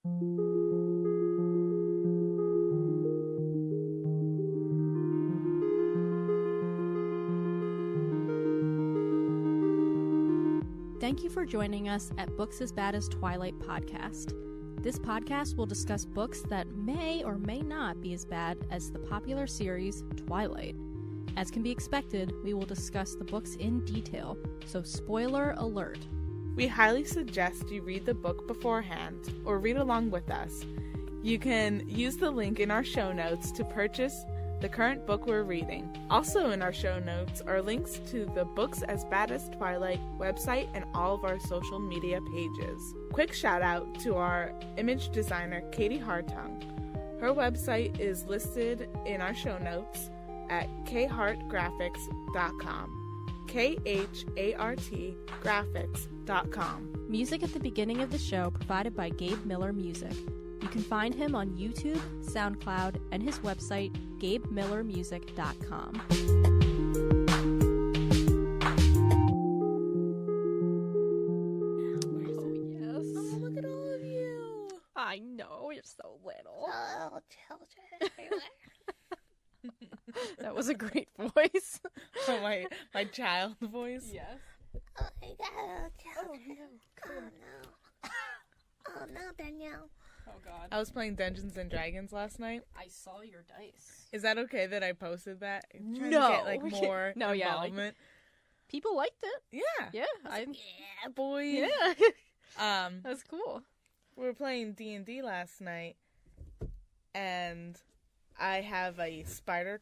Thank you for joining us at Books as Bad as Twilight podcast. This podcast will discuss books that may or may not be as bad as the popular series Twilight. As can be expected, we will discuss the books in detail, so spoiler alert. We highly suggest you read the book beforehand or read along with us. You can use the link in our show notes to purchase the current book we're reading. Also in our show notes are links to the Books as Bad as Twilight website and all of our social media pages. Quick shout out to our image designer, Katie Hartung. Her website is listed in our show notes at khartgraphics.com. KHART graphics.com. Music at the beginning of the show provided by Gabe Miller Music. You can find him on YouTube, SoundCloud, and his website, GabeMillerMusic.com. Oh, yes. Oh, look at all of you. I know, you're so little. Oh, children everywhere. That was a great voice. Oh, my child voice? Yes. Oh, my God, children. Oh, no. Oh, no, Danielle. Oh, God. I was playing Dungeons and Dragons last night. I saw your dice. Is that okay that I posted that? I'm trying No. to get, like, more No, yeah, involvement. People liked it. Yeah. Yeah. Yeah, boy. Yeah. Um, That's cool. we were playing D&D last night, and I have a spider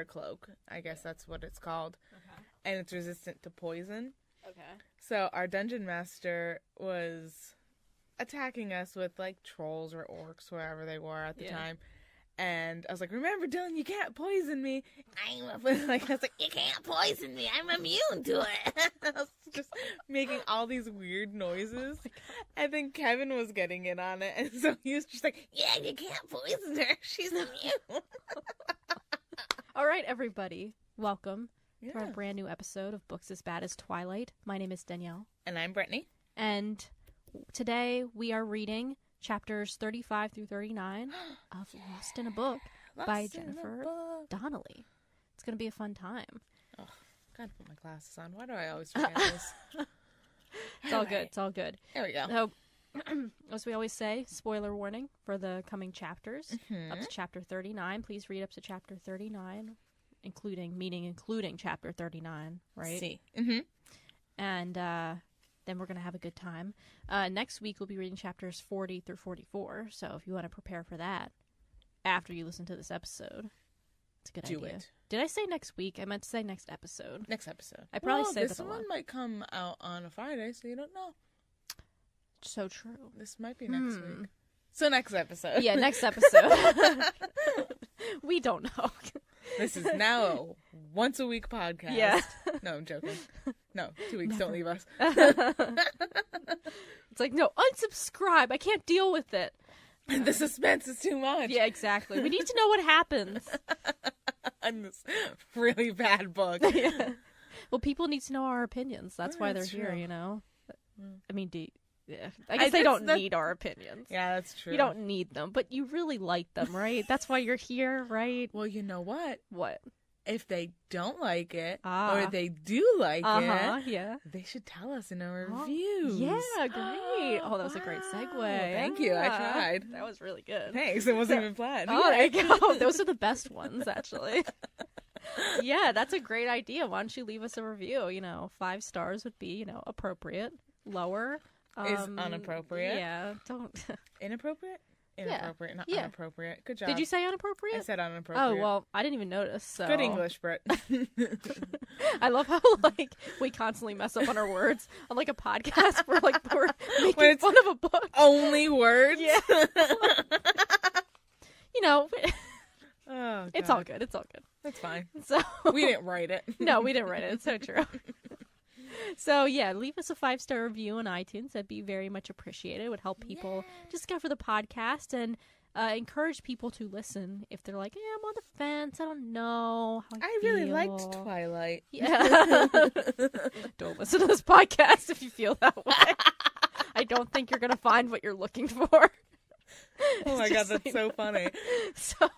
cloak. I guess that's what it's called. Okay. And it's resistant to poison. Okay. So our dungeon master was attacking us with, like, trolls or orcs, wherever they were at the time. And I was like, remember, Dylan, you can't poison me. I was like, you can't poison me. I'm immune to it. I was just making all these weird noises. And then Kevin was getting in on it. And so he was just like, yeah, you can't poison her. She's immune. All right, everybody. Welcome to our Yeah. brand new episode of Books as Bad as Twilight. My name is Danielle. And I'm Brittany. And today we are reading chapters 35 through 39 of Lost in a Book by Jennifer Donnelly. It's going to be a fun time. Oh, gotta put my glasses on. Why do I always forget this? It's all good. It's all good. There we go. So, as we always say, spoiler warning for the coming chapters. Up to chapter 39. Please read up to chapter 39, including chapter 39, right? See. Mm-hmm. And then we're going to have a good time. Next week, we'll be reading chapters 40 through 44. So if you want to prepare for that after you listen to this episode, it's a good idea. Do it. Did I say next week? I meant to say next episode. Next episode. I probably said this that a lot. one might come out on a Friday, so you don't know. So true. This might be next week. So next episode. Yeah, next episode. We don't know. This is now a once a week podcast. Yeah. No, I'm joking. No, 2 weeks. Never. Don't leave us. It's like, no, unsubscribe. I can't deal with it. The suspense is too much. Yeah, exactly. We need to know what happens. On this really bad book. Yeah. Well, people need to know our opinions. That's why they're That's here, true. you know? I mean, yeah. I guess they don't need our opinions. Yeah, that's true. You don't need them, but you really like them, right? That's why you're here, right? Well, you know what? What? If they don't like it, Ah. or they do like it, yeah. they should tell us in our reviews. Yeah, great. Oh, that was a great segue. Thank you. I Yeah. tried. That was really good. Thanks. It wasn't even planned. Oh, there you go. Those are the best ones, actually. Yeah, that's a great idea. Why don't you leave us a review? 5 stars would be, appropriate. Lower Is inappropriate. Yeah, don't. Inappropriate? Inappropriate, not Yeah. inappropriate. Good job. Did you say inappropriate? I said inappropriate. Oh, well, I didn't even notice. So. Good English, Britt. I love how, we constantly mess up on our words on, a podcast where, we're When making it's fun of a book. Only words? Yeah. Oh, It's God. all good. It's all good. That's fine. So We didn't write it. No, we didn't write it. It's so true. So, yeah, leave us a 5-star review on iTunes. That'd be very much appreciated. It would help people discover the podcast and encourage people to listen if they're like, I'm on the fence. I don't know how I really liked feel." Twilight. Yeah. Don't listen to this podcast if you feel that way. I don't think you're gonna find what you're looking for. Oh my god, that's so funny. So,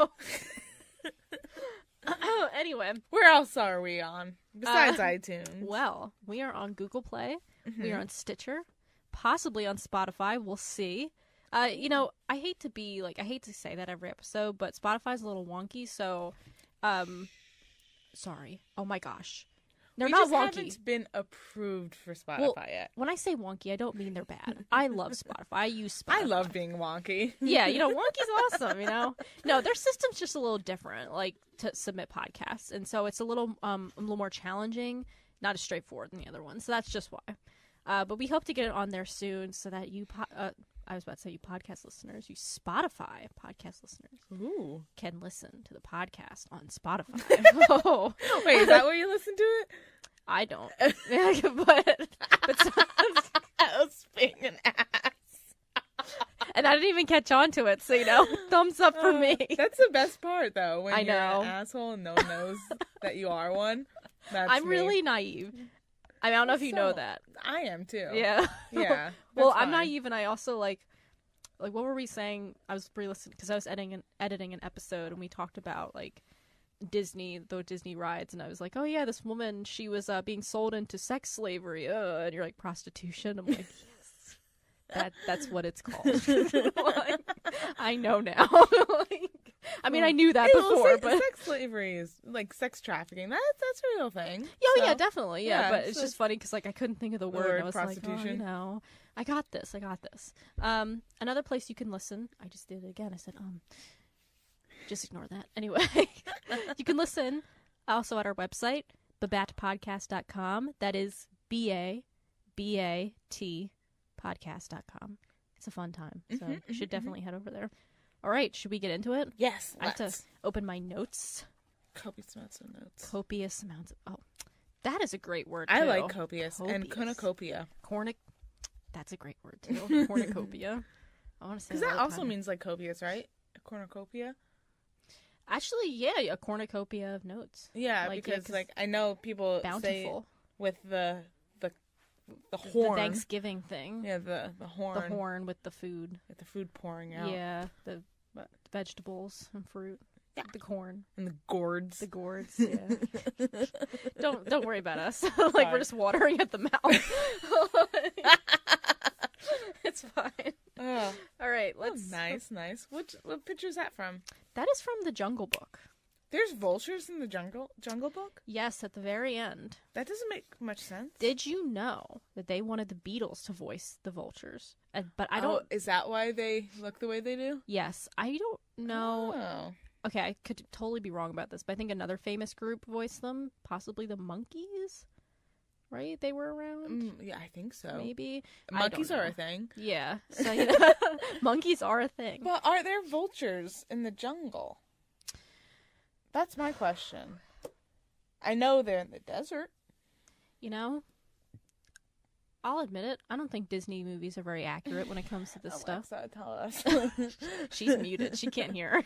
anyway, where else are we on besides iTunes? Well, we are on Google Play. Mm-hmm. We are on Stitcher, possibly on Spotify. We'll see. I hate to say that every episode, but Spotify's a little wonky. So, sorry. Oh my gosh. They're not wonky. Haven't been approved for Spotify yet. When I say wonky, I don't mean they're bad. I love Spotify. I use Spotify. I love being wonky. Yeah, wonky's awesome, No, their system's just a little different, like, to submit podcasts. And so it's a little more challenging, not as straightforward than the other ones. So that's just why. But we hope to get it on there soon so that you I was about to say you podcast listeners, you Spotify podcast listeners, can listen to the podcast on Spotify. Oh. Wait, is that where you listen to it? I don't. but I was being an ass. And I didn't even catch on to it, so, thumbs up for me. That's the best part, though, when you're an asshole and no one knows that you are one. I'm really naive. I don't know if you know that. I am too. Yeah. Yeah. Well, I'm naive, and I also like what were we saying? I was re-listening because I was editing an episode, and we talked about like the Disney rides, and I was like, oh yeah, this woman, she was being sold into sex slavery, and you're like, prostitution. I'm like, yes, that's what it's called. Like, I know now. I mean, I knew that before, but sex slavery is like sex trafficking. That's a real thing. Yeah, definitely. Yeah, but it's just funny because like I couldn't think of the word. I was prostitution. Like, oh, I got this. Another place you can listen. I just did it again. I said, just ignore that. Anyway, you can listen also at our website, BaBaTpodcast.com. That is BaBaT podcast.com. It's a fun time, so you should definitely head over there. All right, should we get into it? Yes, I have to open my notes. Copious amounts of notes. Copious amounts of... Oh, that is a great word, too. I like copious. And cornucopia. That's a great word, too. Cornucopia. I want to say that because that also means, like, copious, right? A cornucopia? Actually, yeah, a cornucopia of notes. Yeah, because I know people bountiful. Say with the horn. The Thanksgiving thing. Yeah, the horn. The horn with the food. With the food pouring out. Yeah, the vegetables and fruit. Yeah. The corn. And the gourds. The gourds, yeah. Don't worry about us. Like, we're just watering at the mouth. It's fine. All right, let's... Oh, nice. What picture is that from? That is from the Jungle Book. There's vultures in the Jungle Book? Yes, at the very end. That doesn't make much sense. Did you know that they wanted the Beatles to voice the vultures? But I don't... Oh, is that why they look the way they do? Yes. I don't know... Oh. Okay, I could totally be wrong about this, but I think another famous group voiced them. Possibly the Monkees? Right? They were around? Yeah, I think so. Maybe. Monkeys are a thing. Yeah. So, monkeys are a thing. But are there vultures in the jungle? That's my question. I know they're in the desert. I'll admit it. I don't think Disney movies are very accurate when it comes to this stuff. Alexa, tell us. She's muted. She can't hear.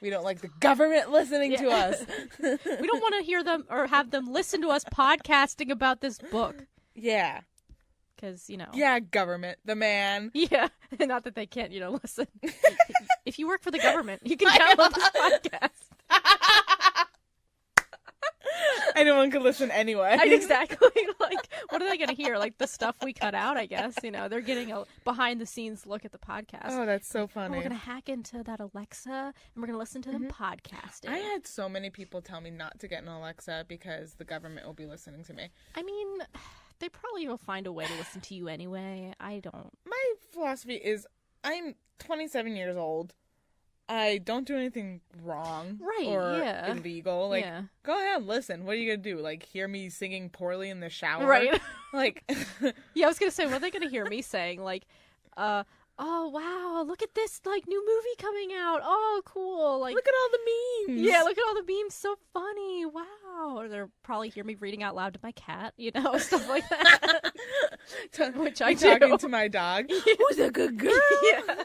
We don't like the government listening to us. We don't want to hear them or have them listen to us podcasting about this book. Yeah. Because, Yeah, government. The man. Yeah. Not that they can't, listen. If you work for the government, you can download this podcast. Anyone can listen anyway. Exactly. Like, what are they going to hear? Like, the stuff we cut out, I guess. They're getting a behind-the-scenes look at the podcast. Oh, that's so funny. We're going to hack into that Alexa, and we're going to listen to them podcasting. I had so many people tell me not to get an Alexa because the government will be listening to me. I mean, they probably will find a way to listen to you anyway. I don't. My philosophy is I'm 27 years old. I don't do anything wrong or illegal. Go ahead, listen. What are you going to do? Like, hear me singing poorly in the shower? Right. Like, yeah, I was going to say, what are they going to hear me saying? Like, oh, wow, look at this, like, new movie coming out. Oh, cool. Like, look at all the memes. Yeah, look at all the memes. So funny. Wow. Or they'll probably hear me reading out loud to my cat, stuff like that. Which I do. Talking to my dog. Who's a good girl? Yeah.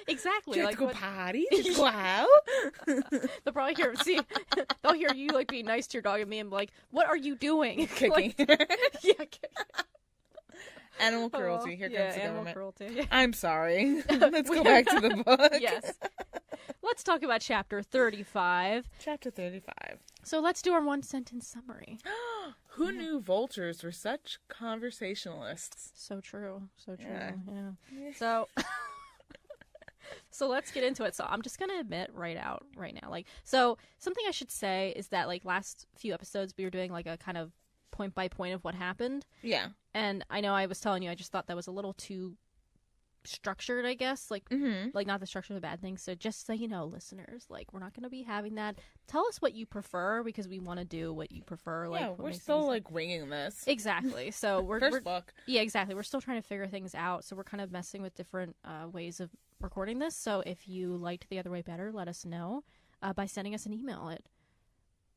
Exactly. Let's go potty. Let's go out. They'll probably they'll hear you being nice to your dog and me and be like, what are you doing? Kicking. Kicking. Animal cruelty. Here comes the animal government. cruelty. I'm sorry. Let's go back to the book. Yes. Let's talk about chapter 35. Chapter 35. So let's do our one-sentence summary. Who knew vultures were such conversationalists? So true. So true. Yeah. So... So let's get into it. So I'm just going to admit right now. So something I should say is that, like, last few episodes we were doing, like, a kind of point by point of what happened. Yeah. And I know I was telling you, I just thought that was a little too structured, I guess. Like, like not the structure of the bad thing. So just so you know, listeners, like, we're not going to be having that. Tell us what you prefer, because we want to do what you prefer. Like, yeah, we're still, like, winging this. Exactly. So we're... First book. Yeah, exactly. We're still trying to figure things out. So we're kind of messing with different ways of recording this. So if you liked the other way better, let us know by sending us an email at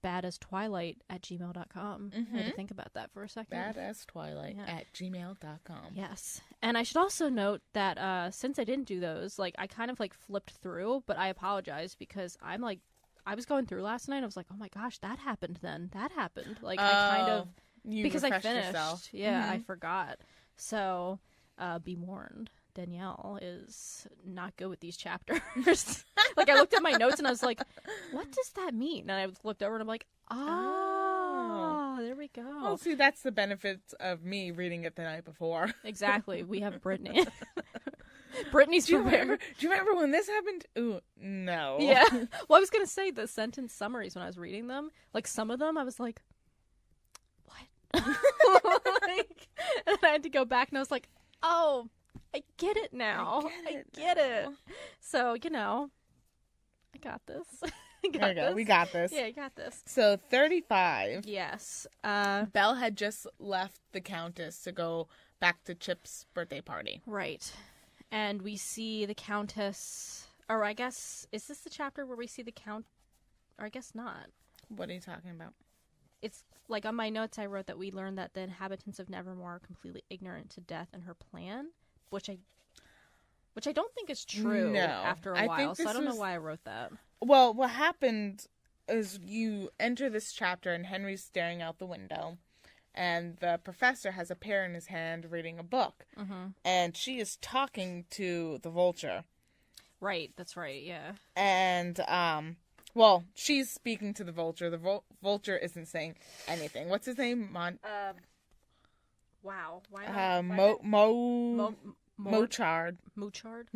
badastwilight@gmail.com. I had to think about that for a second. badasstwilight@gmail.com. Yes. And I should also note that since I didn't do those, like, I kind of, like, flipped through, but I apologize because I'm like, I was going through last night. I was like, oh my gosh, that happened then. That happened. Like, I kind of, because I finished. Yourself. Yeah, I forgot. So be warned. Danielle is not good with these chapters. Like, I looked at my notes and I was like, what does that mean? And I looked over and I'm like, there we go. Well, see, that's the benefits of me reading it the night before. Exactly. We have Brittany. Brittany's prepared. Do you remember when this happened? Ooh, no. Yeah. Well, I was going to say the sentence summaries when I was reading them, like, some of them I was like, what? Like, and I had to go back and I was like, oh, I get it now. I get it. So, you know, I got this. There you go. We got this. Yeah, I got this. So, 35. Yes. Belle had just left the Countess to go back to Chip's birthday party. Right. And we see the Countess, or I guess, is this the chapter where we see the Count, or I guess not. What are you talking about? It's, like, on my notes I wrote that we learned that the inhabitants of Nevermore are completely ignorant to Death and her plan. Which I don't think is true after a while, so I don't know why I wrote that. Well, what happened is you enter this chapter and Henry's staring out the window, and the professor has a pear in his hand reading a book, and she is talking to the vulture. Right, that's right, yeah. And, well, she's speaking to the vulture. The vulture isn't saying anything. What's his name? Wow. Mouchard. Mouchard,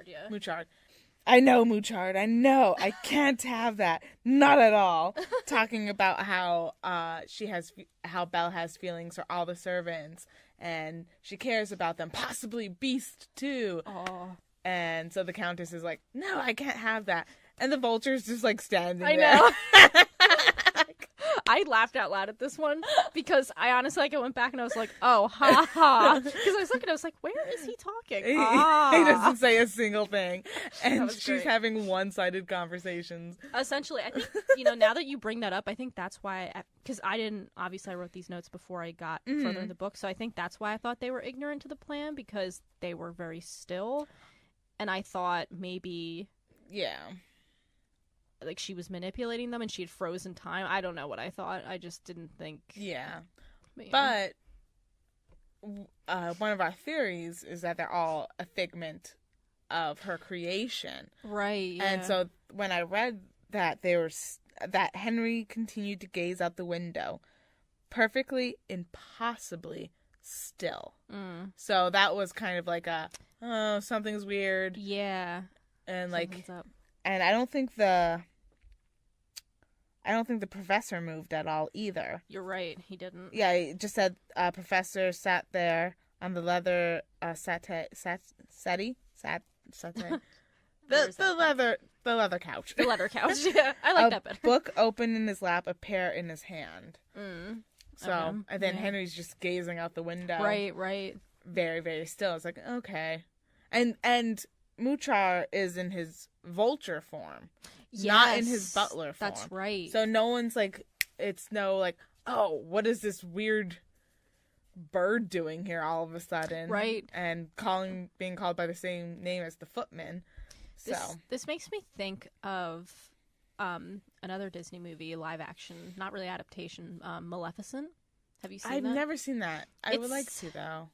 yeah. Mouchard. I know, Mouchard. I know. I can't have that. Not at all. Talking about how how Belle has feelings for all the servants, and she cares about them, possibly Beast too. Oh. And so the Countess is like, no, I can't have that. And the vulture's just, like, standing there. I know. I laughed out loud at this one because I honestly, like, I went back and I was like, oh, ha ha. Because I was looking, I was like, where is he talking? He doesn't say a single thing. And she's great. having one-sided conversations. Essentially, I think, now that you bring that up, I think that's why, because obviously I wrote these notes before I got further in the book, so I think that's why I thought they were ignorant to the plan, because they were very still. And I thought maybe... Yeah. Like, she was manipulating them and she had frozen time. I don't know what I thought. I just didn't think. Yeah. But one of our theories is that they're all a figment of her creation. Right. Yeah. And so when I read that, that Henry continued to gaze out the window, perfectly, impossibly still. So that was kind of like something's weird. Yeah. And, like, something's up. And I don't think the professor moved at all either. You're right, he didn't. Yeah, it just said professor sat there on the leather settee. The leather couch. The leather couch. Yeah, I like that better. A book open in his lap, a pear in his hand. So, okay. And then Henry's just gazing out the window. Right. Very, very still. It's like, okay. And Mouchard is in his vulture form, not in his butler form. That's right. So no one's like, it's no like, oh, what is this weird bird doing here all of a sudden? Right. And being called by the same name as the footman. So this makes me think of another Disney movie, live action, not really adaptation, Maleficent. Have you seen that? I've never seen that. I would like to, though.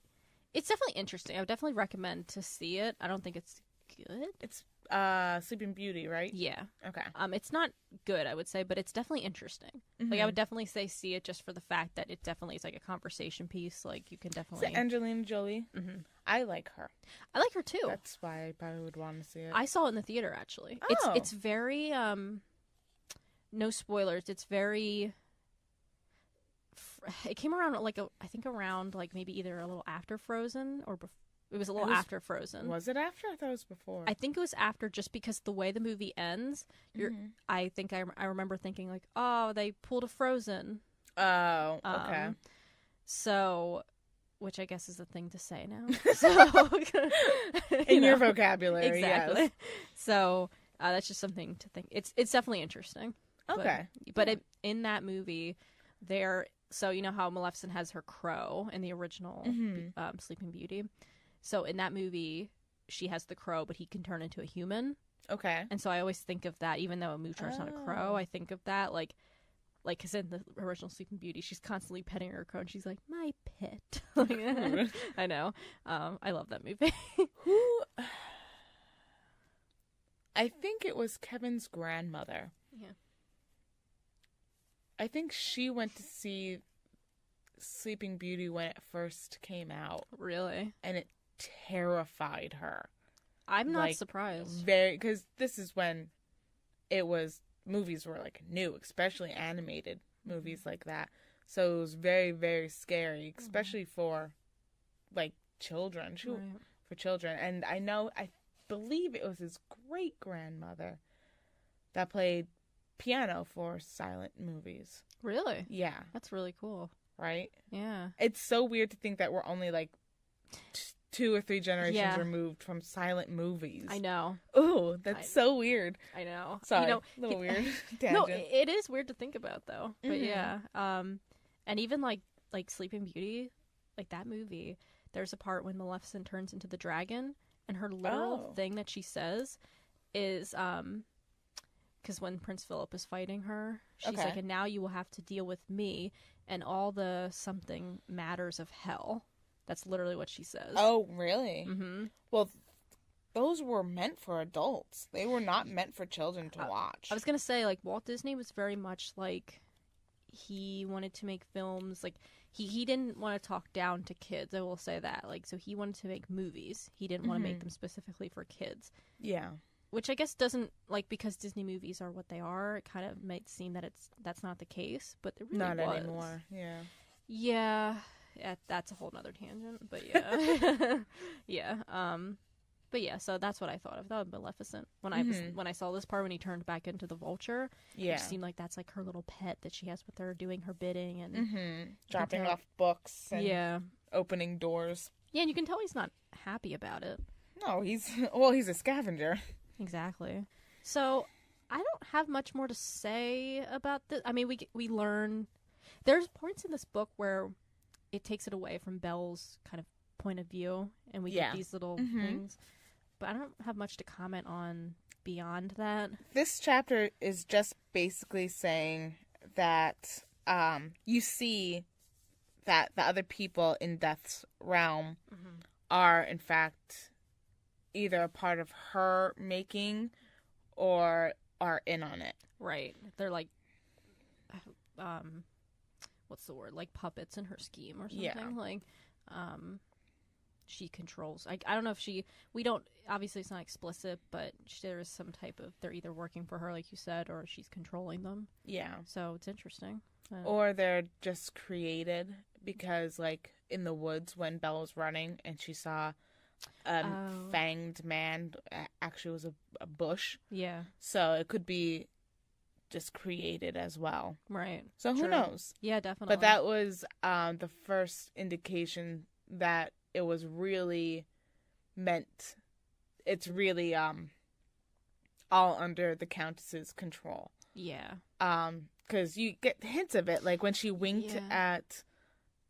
It's definitely interesting. I would definitely recommend to see it. I don't think it's good. It's Sleeping Beauty, right? Yeah. Okay. It's not good, I would say, but it's definitely interesting. Mm-hmm. Like, I would definitely say see it just for the fact that it definitely is like a conversation piece. Like, you can definitely... Is it Angelina Jolie? Mm-hmm. I like her. I like her too. That's why I probably would want to see it. I saw it in the theater, actually. Oh. It's very no spoilers. It's very... It came around I think around like maybe either a little after Frozen or it was a little after Frozen. Was it after? I thought it was before. I think it was after, just because the way the movie ends, I think I remember thinking like, oh, they pulled a Frozen. Oh, okay. So, which I guess is a thing to say now. So, in your vocabulary, exactly. Yes. So that's just something to think. It's definitely interesting. Okay, but in that movie, so you know how Maleficent has her crow in the original Sleeping Beauty. So in that movie, she has the crow, but he can turn into a human. Okay. And so I always think of that, even though Muchar's not a crow, I think of that like, because in the original Sleeping Beauty, she's constantly petting her crow, and she's like, my pet. I know. I love that movie. I think it was Kevin's grandmother. Yeah. I think she went to see Sleeping Beauty when it first came out. Really? And it terrified her. I'm not surprised. Because this is when movies were like new, especially animated movies like that. So it was very, very scary, especially for like children. For children. And I believe it was his great grandmother that played piano for silent movies. Really? Yeah. That's really cool. Right? Yeah. It's so weird to think that we're only like 2 or 3 generations removed from silent movies. I know. Oh, that's so weird. I know. Sorry, a little weird tangent. No, it is weird to think about though. But yeah. And even like Sleeping Beauty, like that movie, there's a part when Maleficent turns into the dragon, and her literal thing that she says is because when Prince Philip is fighting her, she's like, and now you will have to deal with me and all the something matters of hell. That's literally what she says. Oh, really? Mm-hmm. Well, those were meant for adults. They were not meant for children to watch. I was going to say, like, Walt Disney was very much like, he wanted to make films, like, he didn't want to talk down to kids, I will say that. Like, so he wanted to make movies. He didn't want to make them specifically for kids. Yeah. Which I guess doesn't, like, because Disney movies are what they are, it kind of might seem that that's not the case, but it really not was. anymore, yeah. Yeah, that's a whole nother tangent, but yeah. Yeah, but yeah, so that's what I thought of. I thought of Maleficent. When I saw this part when he turned back into the vulture, it just seemed like that's like her little pet that she has with her, doing her bidding and dropping off books and opening doors. Yeah, and you can tell he's not happy about it. No, he's a scavenger. Exactly. So I don't have much more to say about this. I mean, we learn there's points in this book where it takes it away from Belle's kind of point of view, and we get these little things. But I don't have much to comment on beyond that. This chapter is just basically saying that you see that the other people in Death's realm are, in fact, either a part of her making or are in on it. Right. They're like, what's the word? Like puppets in her scheme or something. Yeah. Like, she controls. I don't know if we don't, obviously it's not explicit, but there is some type of, they're either working for her, like you said, or she's controlling them. Yeah. So it's interesting. Or they're just created because, like, in the woods when Belle was running and she saw fanged man, actually was a bush. Yeah. So it could be just created as well. Right. So who knows? Yeah, definitely. But that was the first indication that it was really meant, it's really all under the Countess's control. Yeah. Because you get hints of it, like when she winked at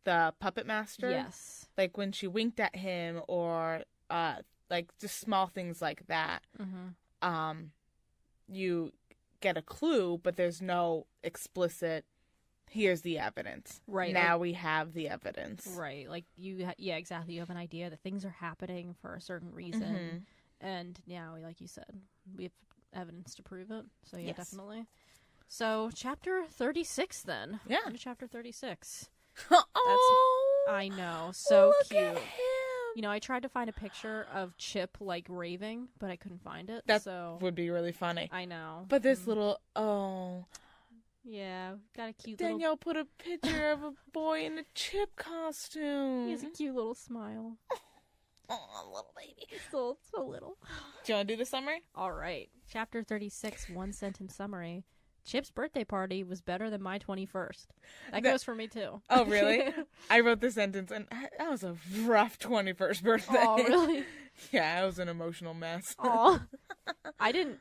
the puppet master. Yes. Like when she winked at him, or like just small things like that. You get a clue, but there's no explicit here's the evidence. Right. Now we have the evidence. Right. Like, yeah, exactly. You have an idea that things are happening for a certain reason. And now, like you said, we have evidence to prove it. So, yeah, Yes. definitely. So, chapter 36 then. Yeah. On to chapter 36. Oh, I know. So look cute. at him. You know, I tried to find a picture of Chip, like, raving, but I couldn't find it. That so would be really funny. I know. But this little, Yeah, got a cute Danielle put a picture of a boy in a Chip costume. He has a cute little smile. Oh, little baby. So little. Do you want to do the summary? All right. Chapter 36, one sentence summary. Chip's birthday party was better than my 21st. That goes for me, too. Oh, really? I wrote the sentence, and that was a rough 21st birthday. Oh, really? Yeah, I was an emotional mess. Oh, I didn't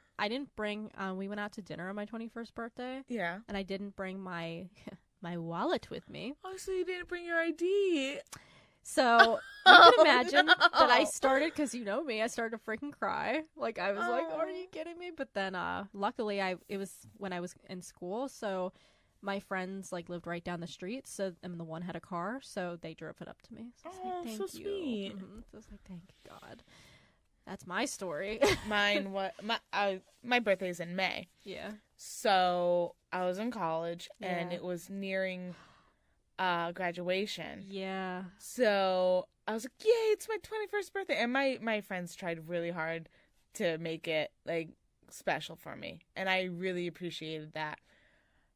bring. We went out to dinner on my 21st birthday. Yeah. And I didn't bring my wallet with me. Oh, so you didn't bring your ID. So you can imagine that I started, because you know me, I started to freaking cry. Like, I was like, are you kidding me? But then, luckily, it was when I was in school, so my friends, like, lived right down the street, and the one had a car, so they drove it up to me. So I was like, thank so you. sweet. So I was like, thank God. That's my story. Mine, my birthday's in May. Yeah. So I was in college, and it was nearing graduation. Yeah. So I was like, yay, it's my 21st birthday. And my friends tried really hard to make it, like, special for me. And I really appreciated that.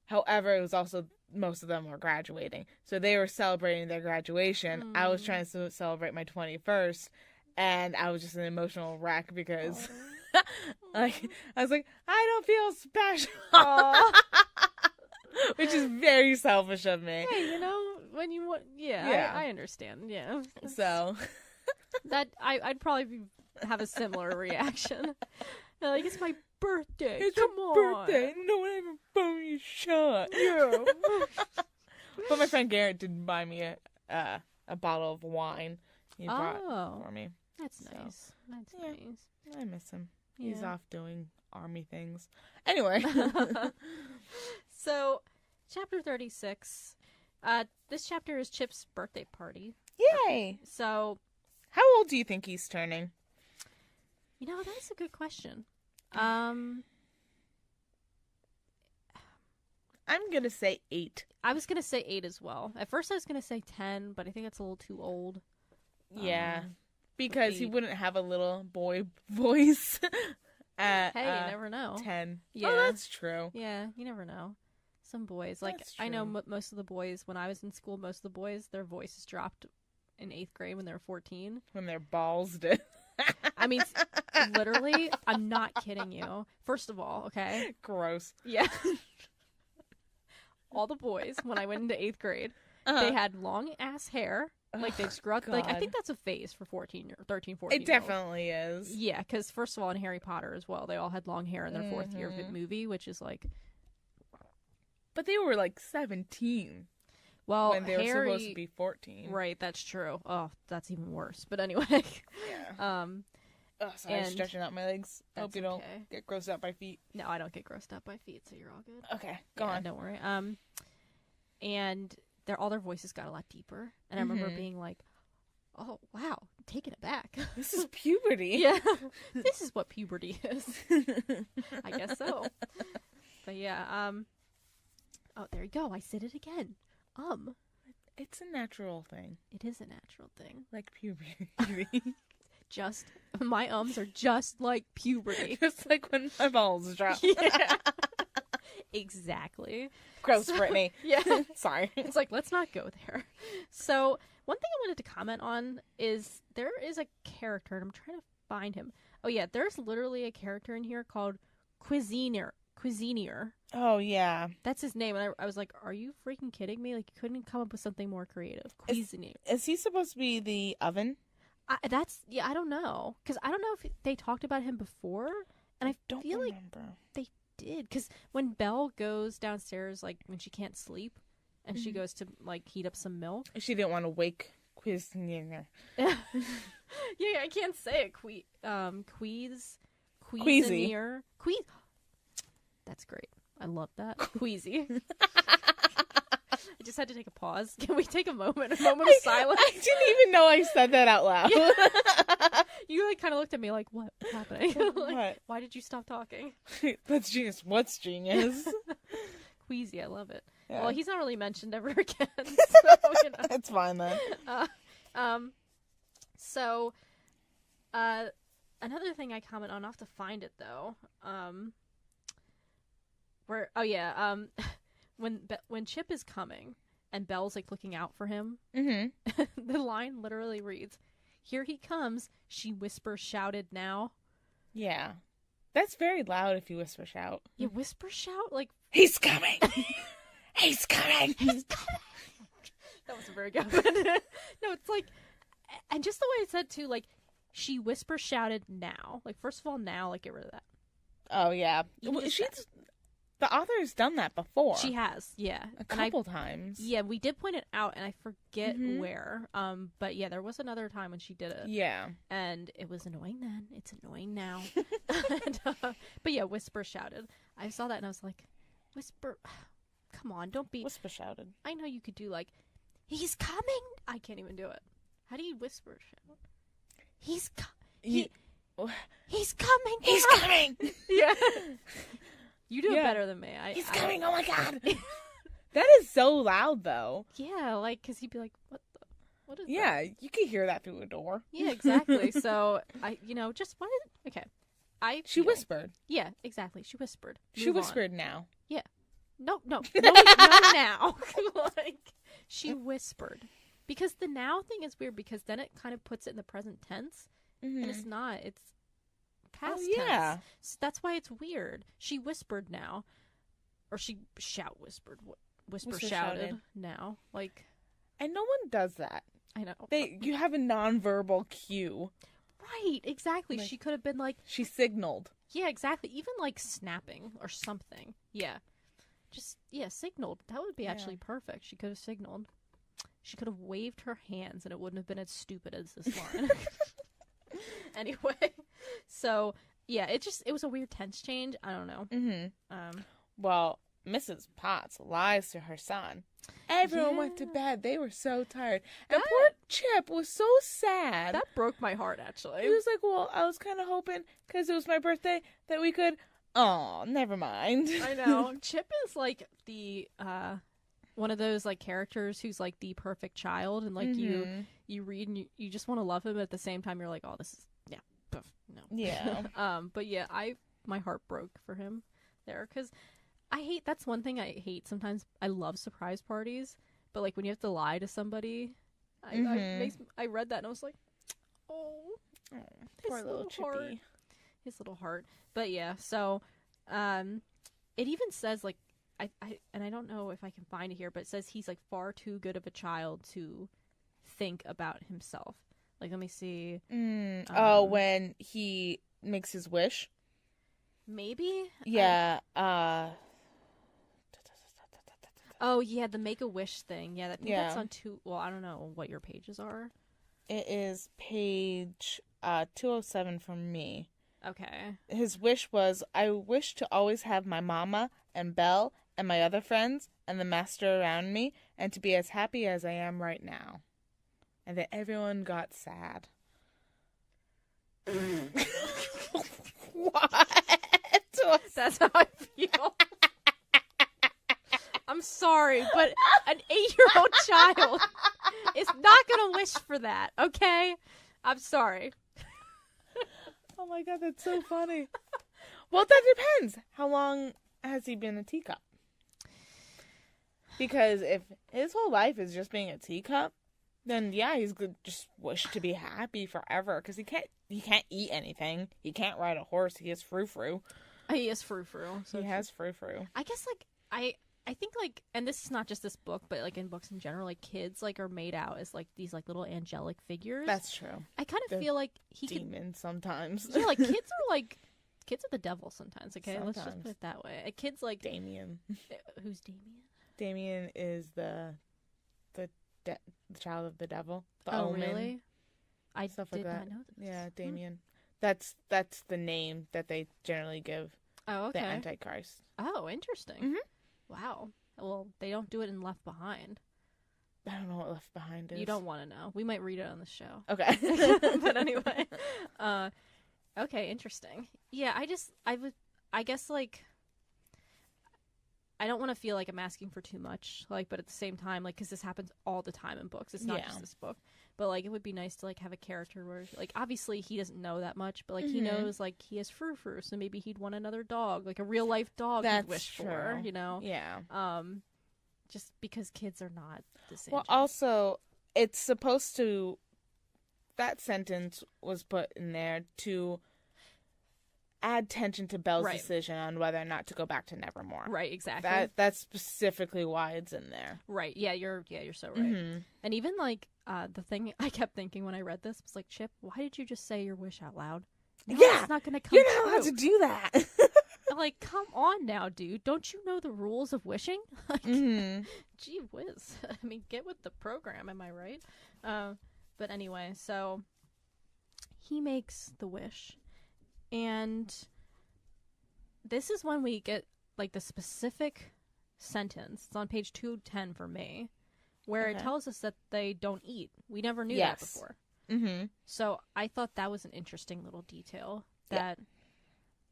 However, it was also, most of them were graduating. So they were celebrating their graduation. I was trying to celebrate my 21st. And I was just an emotional wreck because, like, I was like, I don't feel special. Which is very selfish of me. Hey, you know, when you want, I understand. Yeah. So that I'd probably have a similar reaction. Like, it's my birthday. It's Come your on. birthday. No one ever bought me a shot. Yeah. But my friend Garrett did buy me a bottle of wine. He brought for me. That's nice. That's nice. I miss him. Yeah. He's off doing army things. Anyway. So, chapter 36. This chapter is Chip's birthday party. Yay! So, how old do you think he's turning? You know, that's a good question. I'm gonna say 8. I was gonna say 8 as well. At first I was gonna say 10, but I think that's a little too old. Yeah. Because he wouldn't have a little boy voice at Hey, you never know. 10. Yeah. Oh, that's true. Yeah, you never know. Some boys, like, That's I know true. most of the boys, when I was in school, most of the boys, their voices dropped in 8th grade when they were 14. When their balls did. I mean, literally, I'm not kidding you. First of all, okay? Gross. Yeah. All the boys, when I went into 8th grade, they had long-ass hair. Like, they just grew up. Like, I think that's a phase for 13 or 13, 14. It definitely is. Yeah, because first of all, in Harry Potter as well, they all had long hair in their 4th year of the movie, which is like... But they were like 17. Well, when they were supposed to be 14. Right, that's true. Oh, that's even worse. But anyway. Yeah. Sorry, I'm stretching out my legs. Hope you don't get grossed out by feet. No, I don't get grossed out by feet, so you're all good. Okay, go on. Don't worry. And all their voices got a lot deeper. And I remember being like, oh, wow, I'm taken aback. This is puberty. Yeah. This is what puberty is. I guess so. But yeah, oh, there you go. I said it again. It's a natural thing. It is a natural thing. Like puberty. Just, my ums are just like puberty. Just like when my balls drop. Yeah. Exactly. Gross, Brittany. Yeah. Sorry. It's like, let's not go there. So, one thing I wanted to comment on is there is a character, and I'm trying to find him. Oh, yeah, there's literally a character in here called Cuisinier. Oh, yeah. That's his name. And I was like, are you freaking kidding me? Like, you couldn't come up with something more creative. Cuisinier. Is he supposed to be the oven? I don't know. Because I don't know if they talked about him before. And I don't feel remember. Like they did. Because when Belle goes downstairs, like, when she can't sleep, and she goes to, like, heat up some milk. She didn't want to wake Cuisinier. Yeah, I can't say it. Cuisinier. That's great. I love that. Queasy. I just had to take a pause. Can we take a moment of silence? I didn't even know I said that out loud. Yeah. You like kind of looked at me like, what's happening? Like, what? Why did you stop talking? That's genius. What's genius? Queasy, I love it. Yeah. Well, he's not really mentioned ever again. So, you know. It's fine then. Another thing I comment on, I'll have to find it though. When Chip is coming and Belle's like looking out for him, the line literally reads, "Here he comes," she whisper shouted now. Yeah. That's very loud if you whisper shout. You whisper shout? Like, he's coming! He's coming! He's coming! That wasn't very good. No, it's like, and just the way it said too, like, she whisper shouted now. Like, first of all, now, like, get rid of that. Oh, yeah. The author's done that before. She has, yeah. A couple times. Yeah, we did point it out, and I forget where. But yeah, there was another time when she did it. Yeah. And it was annoying then. It's annoying now. But yeah, whisper shouted. I saw that and I was like, whisper. Come on, don't be. Whisper shouted. I know you could do like, he's coming. I can't even do it. How do you whisper shout? He's coming. He's coming. Yeah. You do it better than me. He's coming. Oh my god. That is so loud though. Yeah, like, because he'd be like, what is that? Yeah, you could hear that through a door. Yeah, exactly. So, just wanted, okay. She whispered. Yeah, exactly. She whispered. She whispered now. Yeah. No, now. Like, she whispered. Because the now thing is weird because then it kind of puts it in the present tense. And it's not. It's past tense. So that's why it's weird. She whispered now. Or she whispered. Whisper shouted now. Like. And no one does that. I know. You have a nonverbal cue. Right, exactly. Like, she could have been like. She signaled. Yeah, exactly. Even like snapping or something. Yeah. Just, signaled. That would be actually perfect. She could have signaled. She could have waved her hands and it wouldn't have been as stupid as this line. Anyway, so, yeah, it was a weird tense change. I don't know. Well, Mrs. Potts lies to her son. Everyone went to bed. They were so tired. And poor Chip was so sad. That broke my heart, actually. He was like, well, I was kind of hoping, because it was my birthday, that we could... Oh, never mind. I know. Chip is, like, the... one of those like characters who's like the perfect child, and like you read and you just want to love him, but at the same time you're like, oh, this is no. Yeah. But yeah, my heart broke for him there because that's one thing I hate sometimes. I love surprise parties, but like when you have to lie to somebody, I read that and I was like, poor little Chippy. His little heart. But yeah, so it even says like. I don't know if I can find it here, but it says he's like far too good of a child to think about himself. Like, let me see. When he makes his wish? Maybe? Yeah. Oh, yeah, the Make-A-Wish thing. Yeah, I think that's on well, I don't know what your pages are. It is page 207 from me. Okay. His wish was, I wish to always have my mama and Belle and my other friends and the master around me and to be as happy as I am right now. And then everyone got sad. What? That's how I feel. I'm sorry, but an 8-year-old child is not going to wish for that, okay? I'm sorry. Oh my god, that's so funny. Well, that depends. How long has he been a teacup? Because if his whole life is just being a teacup, then yeah, he's going to just wish to be happy forever. Because he can't eat anything. He can't ride a horse. He has frou-frou. He is frou-frou. So he has frou-frou. I guess, like, I think, like, and this is not just this book, but, like, in books in general, like, kids, like, are made out as, like, these, like, little angelic figures. That's true. I kind of feel like demons sometimes. Yeah, like, kids are the devil sometimes, okay? Sometimes. Let's just put it that way. Kids, like... Damien. Who's Damien? Damien is the child of the devil. The Omen. Really? I Stuff did like that. not know this. Yeah, Damien. That's the name that they generally give the Antichrist. Oh, interesting. Mm-hmm. Wow. Well, they don't do it in Left Behind. I don't know what Left Behind is. You don't want to know. We might read it on the show. Okay. But anyway. Okay, interesting. Yeah, I guess, like, I don't want to feel like I'm asking for too much, like, but at the same time, like, because this happens all the time in books. It's not just this book. But, like, it would be nice to, like, have a character where, like, obviously he doesn't know that much, but, like, he knows, like, he has frou-frou, so maybe he'd want another dog, like a real-life dog he'd wish for, you know? Yeah. Just because kids are not the same. Well, also, it's supposed to... That sentence was put in there to add tension to Belle's decision on whether or not to go back to Nevermore. Right, exactly. That's specifically why it's in there. Right. Yeah, you're so right. And even, like, the thing I kept thinking when I read this was like, Chip, why did you just say your wish out loud? No, it's not going to come You're not allowed to do that. Like, come on now, dude. Don't you know the rules of wishing? Like, gee whiz. I mean, get with the program, am I right? But anyway, so he makes the wish. And this is when we get, like, the specific sentence. It's on page 210 for me, where it tells us that they don't eat. We never knew that before. So I thought that was an interesting little detail. That,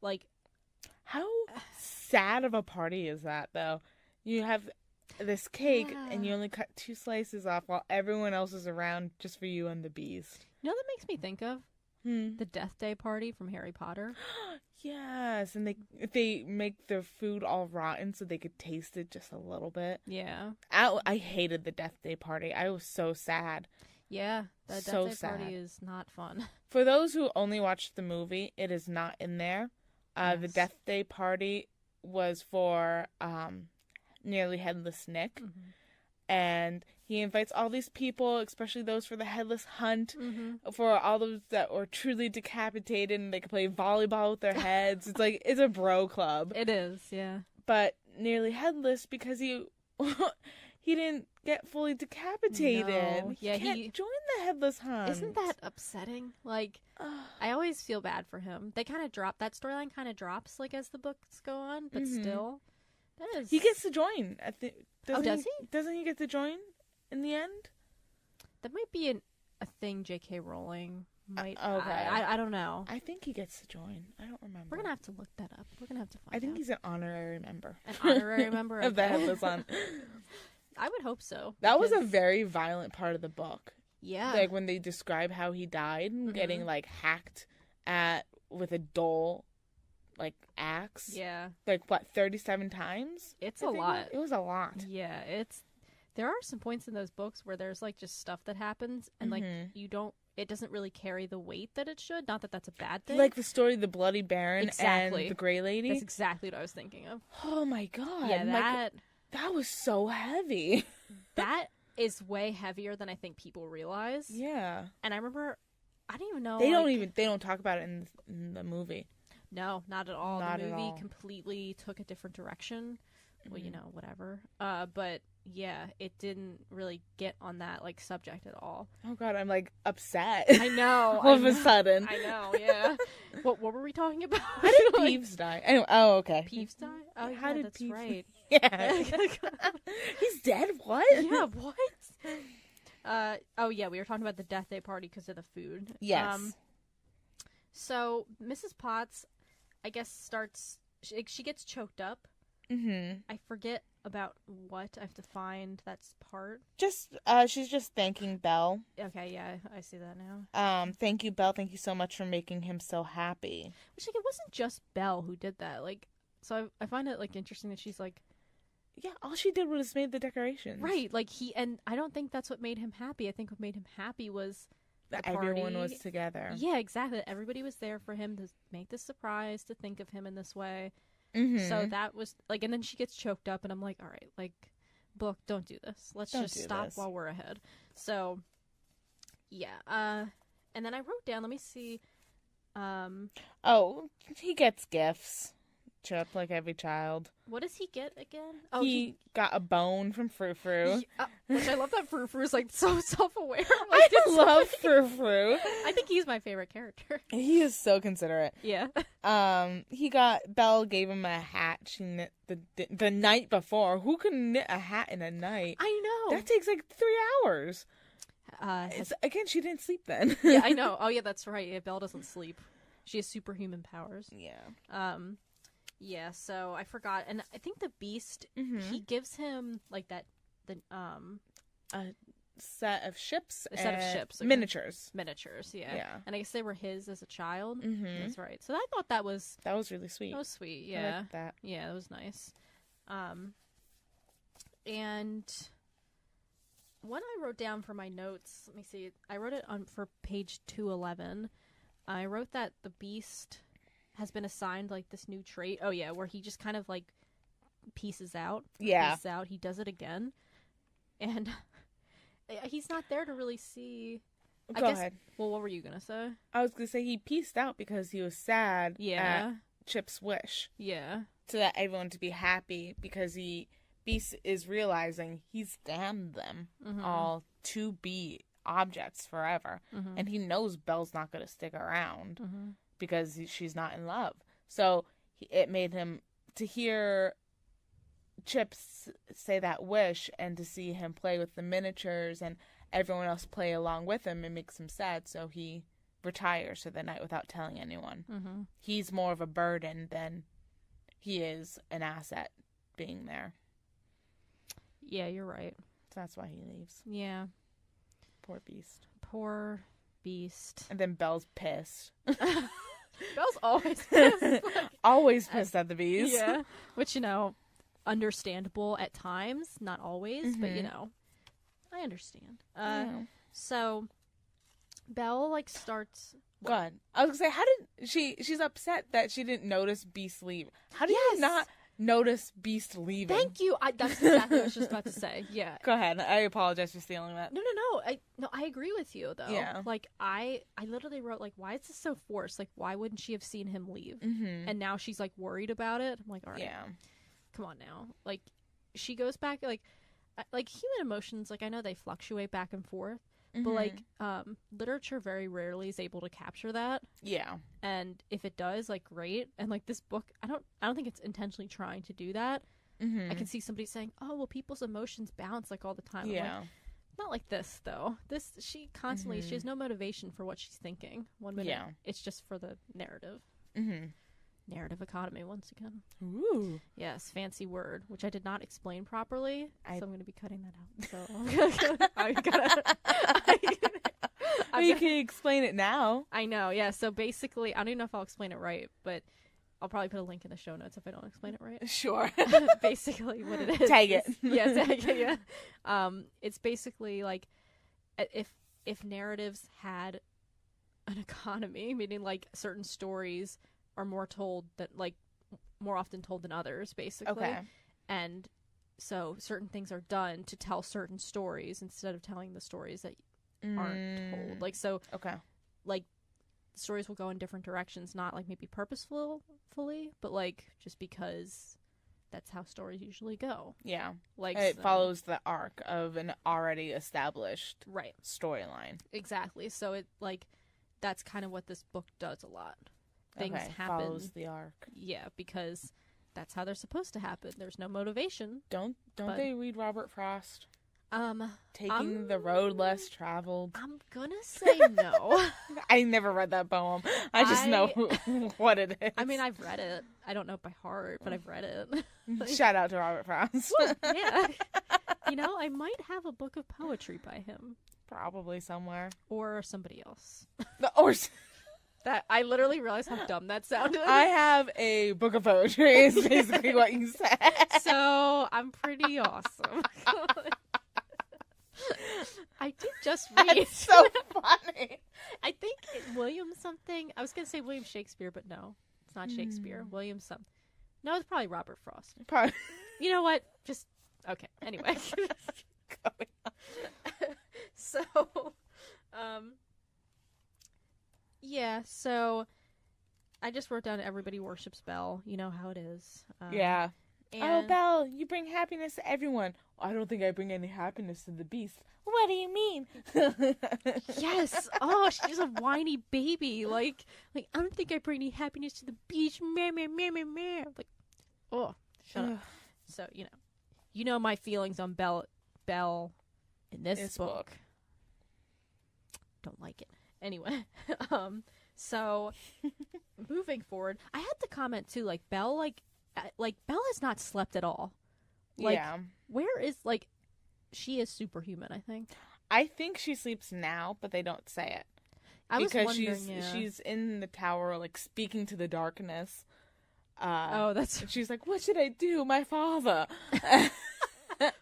like... How sad of a party is that, though? You have this cake, and you only cut 2 slices off while everyone else is around just for you and the bees. You know what that makes me think of? The Death Day party from Harry Potter. Yes, and they make their food all rotten so they could taste it just a little bit. Yeah. I hated the Death Day party. I was so sad. Yeah, the Death Day party is not fun. For those who only watched the movie, it is not in there. The Death Day party was for Nearly Headless Nick. And he invites all these people, especially those for the Headless Hunt, for all those that were truly decapitated and they could play volleyball with their heads. It's like, it's a bro club. It is, yeah. But Nearly Headless, because he didn't get fully decapitated. No. Yeah, he can't join the Headless Hunt. Isn't that upsetting? Like, I always feel bad for him. They kind of drop, that storyline kind of drops, like, as the books go on, but still, that is... He gets to join. Does he? Doesn't he get to join in the end? That might be a thing J.K. Rowling might... Okay. I don't know. I think he gets to join. I don't remember. We're going to have to look that up. We're going to have to find out. I think he's an honorary member. An honorary member of the Headless Hunt. I would hope so. That was a very violent part of the book. Yeah. Like, when they describe how he died, getting, like, hacked at with a dull, like, axe. Yeah. Like, what, 37 times? It's a lot. It was a lot. Yeah, there are some points in those books where there's, like, just stuff that happens, and, like, it doesn't really carry the weight that it should. Not that that's a bad thing. Like the story of the Bloody Baron and the Grey Lady? That's exactly what I was thinking of. Oh, my God. Yeah, that was so heavy. That is way heavier than I think people realize. Yeah. And I remember, I didn't even know. They don't talk about it in the movie. No, not at all. Not the movie at all. completely took a different direction. Well, you know, whatever. But yeah, it didn't really get on that, like, subject at all. Oh God, I'm, like, upset. I know. All of a sudden. I know, yeah. What were we talking about? How did Peeves die? Anyway, okay. Peeves die? Oh, How yeah, did that's Peeves... right. Yeah. He's dead? What? Yeah, what? Oh, yeah, we were talking about the Death Day party because of the food. Yes. So, Mrs. Potts, I guess, starts... She gets choked up. I forget about what. I have to find that part. She's just thanking Belle. Okay, yeah, I see that now. Thank you, Belle. Thank you so much for making him so happy. Which, like, it wasn't just Belle who did that. Like, so I find it, like, interesting that she's like... Yeah, all she did was made the decorations. Right, like, and I don't think that's what made him happy. I think what made him happy was that everyone was together. Yeah, exactly. Everybody was there for him to make this surprise, to think of him in this way. So that was, like, and then she gets choked up, and I'm like, all right, like, book, don't do this. Let's just stop while we're ahead. So, yeah. And then I wrote down, let me see. Oh, he gets gifts. Chip, like every child. What does he get again? Oh, he got a bone from Frou Frou. Which I love that Frou Frou is like so self-aware. Like, I love Frou Frou. I think he's my favorite character. He is so considerate. Yeah. Belle gave him a hat she knit the night before. Who can knit a hat in a night? I know. That takes like 3 hours. Again, she didn't sleep then. Yeah, I know. Oh yeah, that's right. Yeah, Belle doesn't sleep. She has superhuman powers. Yeah. Yeah, so I forgot. And I think the Beast, he gives him, like, a set of ships. Like miniatures. Miniatures, yeah. Yeah. And I guess they were his as a child. Mm-hmm. That's right. So I thought that was really sweet. That was sweet, yeah. I like that. Yeah, it was nice. And what I wrote down for my notes, let me see. I wrote it for page 211. I wrote that the Beast has been assigned, like, this new trait. Oh, yeah, where he just kind of, like, pieces out. Yeah. Pieces out. He does it again. And he's not there to really see... Go ahead. Well, what were you going to say? I was going to say he pieced out because he was sad at Chip's wish. Yeah. So that everyone to be happy because Beast is realizing he's damned them all to be objects forever. Mm-hmm. And he knows Belle's not going to stick around. Mm-hmm. Because she's not in love. So it made him, to hear Chip say that wish and to see him play with the miniatures and everyone else play along with him, it makes him sad. So he retires for the night without telling anyone. Mm-hmm. He's more of a burden than he is an asset being there. Yeah, you're right. So that's why he leaves. Yeah. Poor Beast. Poor Beast. And then Belle's pissed. Belle's always pissed. Always pissed at the bees. Yeah. Which, understandable at times. Not always, but, I understand. So, Belle, like, starts... Go ahead. I was going to say, how did she's upset that she didn't notice Beast leave. How did you not notice Beast leaving? Thank you. That's exactly what I was just about to say. Yeah. Go ahead. I apologize for stealing that. No. I agree with you, though. Yeah. Like, I literally wrote, like, why is this so forced? Like, why wouldn't she have seen him leave? Mm-hmm. And now she's, like, worried about it. I'm like, all right. Yeah. Come on now. Like, she goes back, like human emotions, like, I know they fluctuate back and forth. Mm-hmm. But, like, literature very rarely is able to capture that. Yeah. And if it does, like, great. And, like, this book, I don't think it's intentionally trying to do that. Mm-hmm. I can see somebody saying, oh, well, people's emotions bounce, like, all the time. Yeah. Like, not like this, though. She constantly, she has no motivation for what she's thinking. 1 minute, it's just for the narrative. Mm-hmm. Narrative economy, once again. Ooh. Yes, fancy word, which I did not explain properly, so I'm going to be cutting that out. So You can explain it now. I know, yeah. So basically, I don't even know if I'll explain it right, but I'll probably put a link in the show notes if I don't explain it right. Sure. Basically, what it is. Tag it. Yeah, tag it, yeah. It's basically like if narratives had an economy, meaning like certain stories are more often told than others, basically. Okay. And so certain things are done to tell certain stories instead of telling the stories that aren't told. Like, so, okay. Like, stories will go in different directions, not like maybe purposefully, but like just because that's how stories usually go. Yeah. Like, it follows the arc of an already established storyline. Exactly. So it, like, that's kind of what this book does a lot. Things happen. Follows the arc. Yeah, because that's how they're supposed to happen. There's no motivation. Don't they read Robert Frost? Taking the road less traveled. I'm gonna say no. I never read that poem. I just know what it is. I mean, I've read it. I don't know it by heart, but I've read it. Shout out to Robert Frost. Woo, yeah. I might have a book of poetry by him. Probably somewhere. Or somebody else. That I literally realized how dumb that sounded. I have a book of poetry is basically what you said. So I'm pretty awesome. I did just read. That's so funny. I think William something. I was going to say William Shakespeare, but no. It's not Shakespeare. William some. No, it's probably Robert Frost. Probably. You know what? Just, okay. Anyway. So, yeah, so I just wrote down everybody worships Belle. You know how it is. Yeah. And Oh, Belle, you bring happiness to everyone. I don't think I bring any happiness to the Beast. What do you mean? yes. Oh, she's a whiny baby. Like I don't think I bring any happiness to the beach. Meh, meh, meh, meh, meh. Like, oh, shut up. So, you know my feelings on Belle in this book. Don't like it. Anyway, so moving forward, I had to comment too, like Belle has not slept at all. Like, yeah. Where is, like, she is superhuman, I think. I think she sleeps now, but they don't say it. Because she's in the tower, like, speaking to the darkness. That's... She's like, what should I do? My father.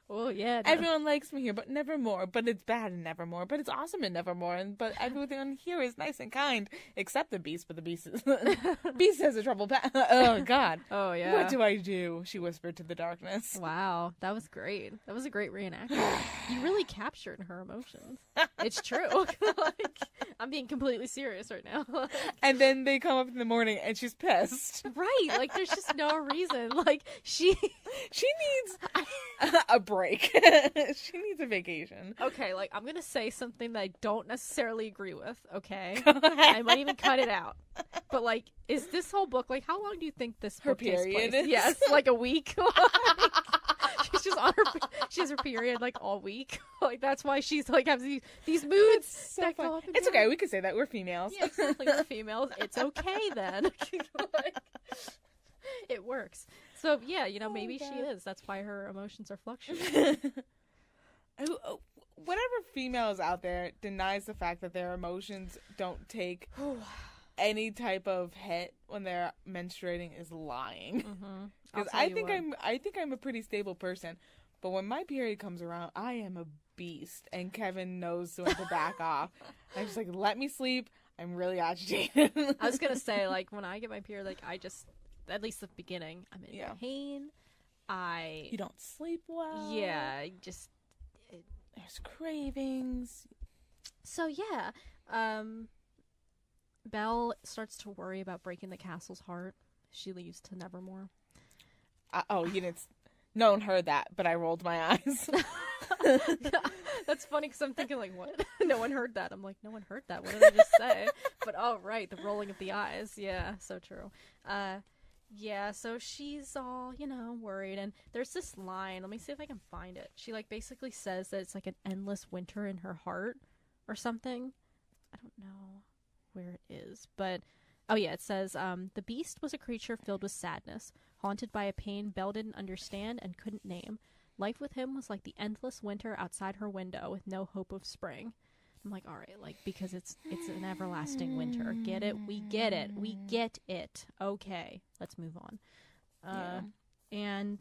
Oh, yeah. No. Everyone likes me here, but Nevermore. But it's bad in Nevermore. But it's awesome in Nevermore. But everything here is nice and kind, except the Beast. But the Beast is Beast has a troubled past. Oh God. Oh yeah. What do I do? She whispered to the darkness. Wow, that was great. That was a great reenactment. You really captured her emotions. It's true. Like, I'm being completely serious right now. And then they come up in the morning, and she's pissed. Right. Like, there's just no reason. Like, she needs a break. She needs a vacation. Okay, like, I'm gonna say something that I don't necessarily agree with, okay? Go ahead. I might even cut it out. But, like, is this whole book, like, how long do you think this book takes period place? is? Yes, like a week. She's just on she has her period, like, all week. Like, that's why she's, like, has these moods So that fun. go up and It's down. okay, we can say that. We're females. Yeah, exactly, we're females. It's okay, then. Like, it works. So, yeah, maybe God. she is. That's why her emotions are fluctuating. Whatever females out there denies the fact that their emotions don't take any type of hit when they're menstruating is lying. Because I think I'm a pretty stable person, but when my period comes around, I am a beast, and Kevin knows when to back off. I'm just like, let me sleep. I'm really agitated. I was gonna say, like, when I get my period, like, I just, at least at the beginning, I'm in pain. You don't sleep well. Yeah, There's cravings. So, yeah. Belle starts to worry about breaking the castle's heart. She leaves to Nevermore. You didn't... No one heard that, but I rolled my eyes. That's funny, because I'm thinking, like, what? No one heard that. I'm like, no one heard that. What did I just say? But, oh, right, the rolling of the eyes. Yeah, so true. Yeah, so she's all, worried, and there's this line, let me see if I can find it. She, like, basically says that it's, like, an endless winter in her heart, or something. I don't know where it is, but, oh yeah, it says, the Beast was a creature filled with sadness, haunted by a pain Belle didn't understand and couldn't name. Life with him was like the endless winter outside her window, with no hope of spring. I'm like, all right, like, because it's an everlasting winter. Get it? We get it. We get it. Okay, let's move on. And,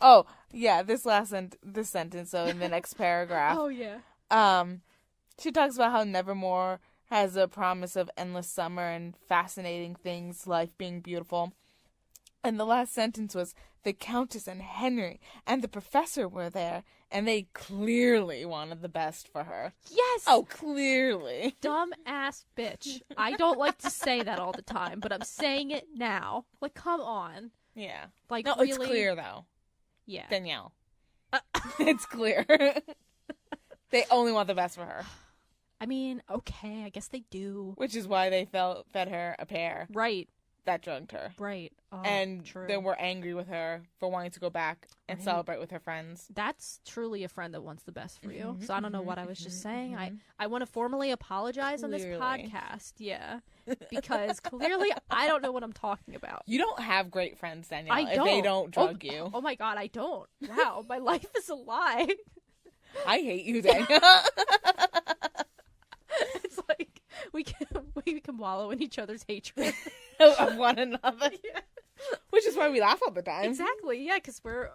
Oh, yeah, this sentence, so in the next paragraph. Oh, yeah. She talks about how Nevermore has a promise of endless summer and fascinating things, life being beautiful. And the last sentence was, the Countess and Henry and the professor were there, and they clearly wanted the best for her. Yes! Oh, clearly. Dumb ass bitch. I don't like to say that all the time, but I'm saying it now. Like, come on. Yeah. Like, no, really? It's clear, though. Yeah. Danielle. It's clear. They only want the best for her. I mean, okay, I guess they do. Which is why they fed her a pear. Right. That drugged her. Right. Oh, and true. They were angry with her for wanting to go back and celebrate with her friends. That's truly a friend that wants the best for you. So I don't know what I was just saying. I want to formally apologize on this podcast. Yeah. Because clearly I don't know what I'm talking about. You don't have great friends, Danielle, I don't. If they don't drug you. Oh my God, I don't. Wow, my life is a lie. I hate you, Danielle. It's like we can wallow in each other's hatred of one another. Yeah. Which is why we laugh all the time. Exactly. Yeah, because we're.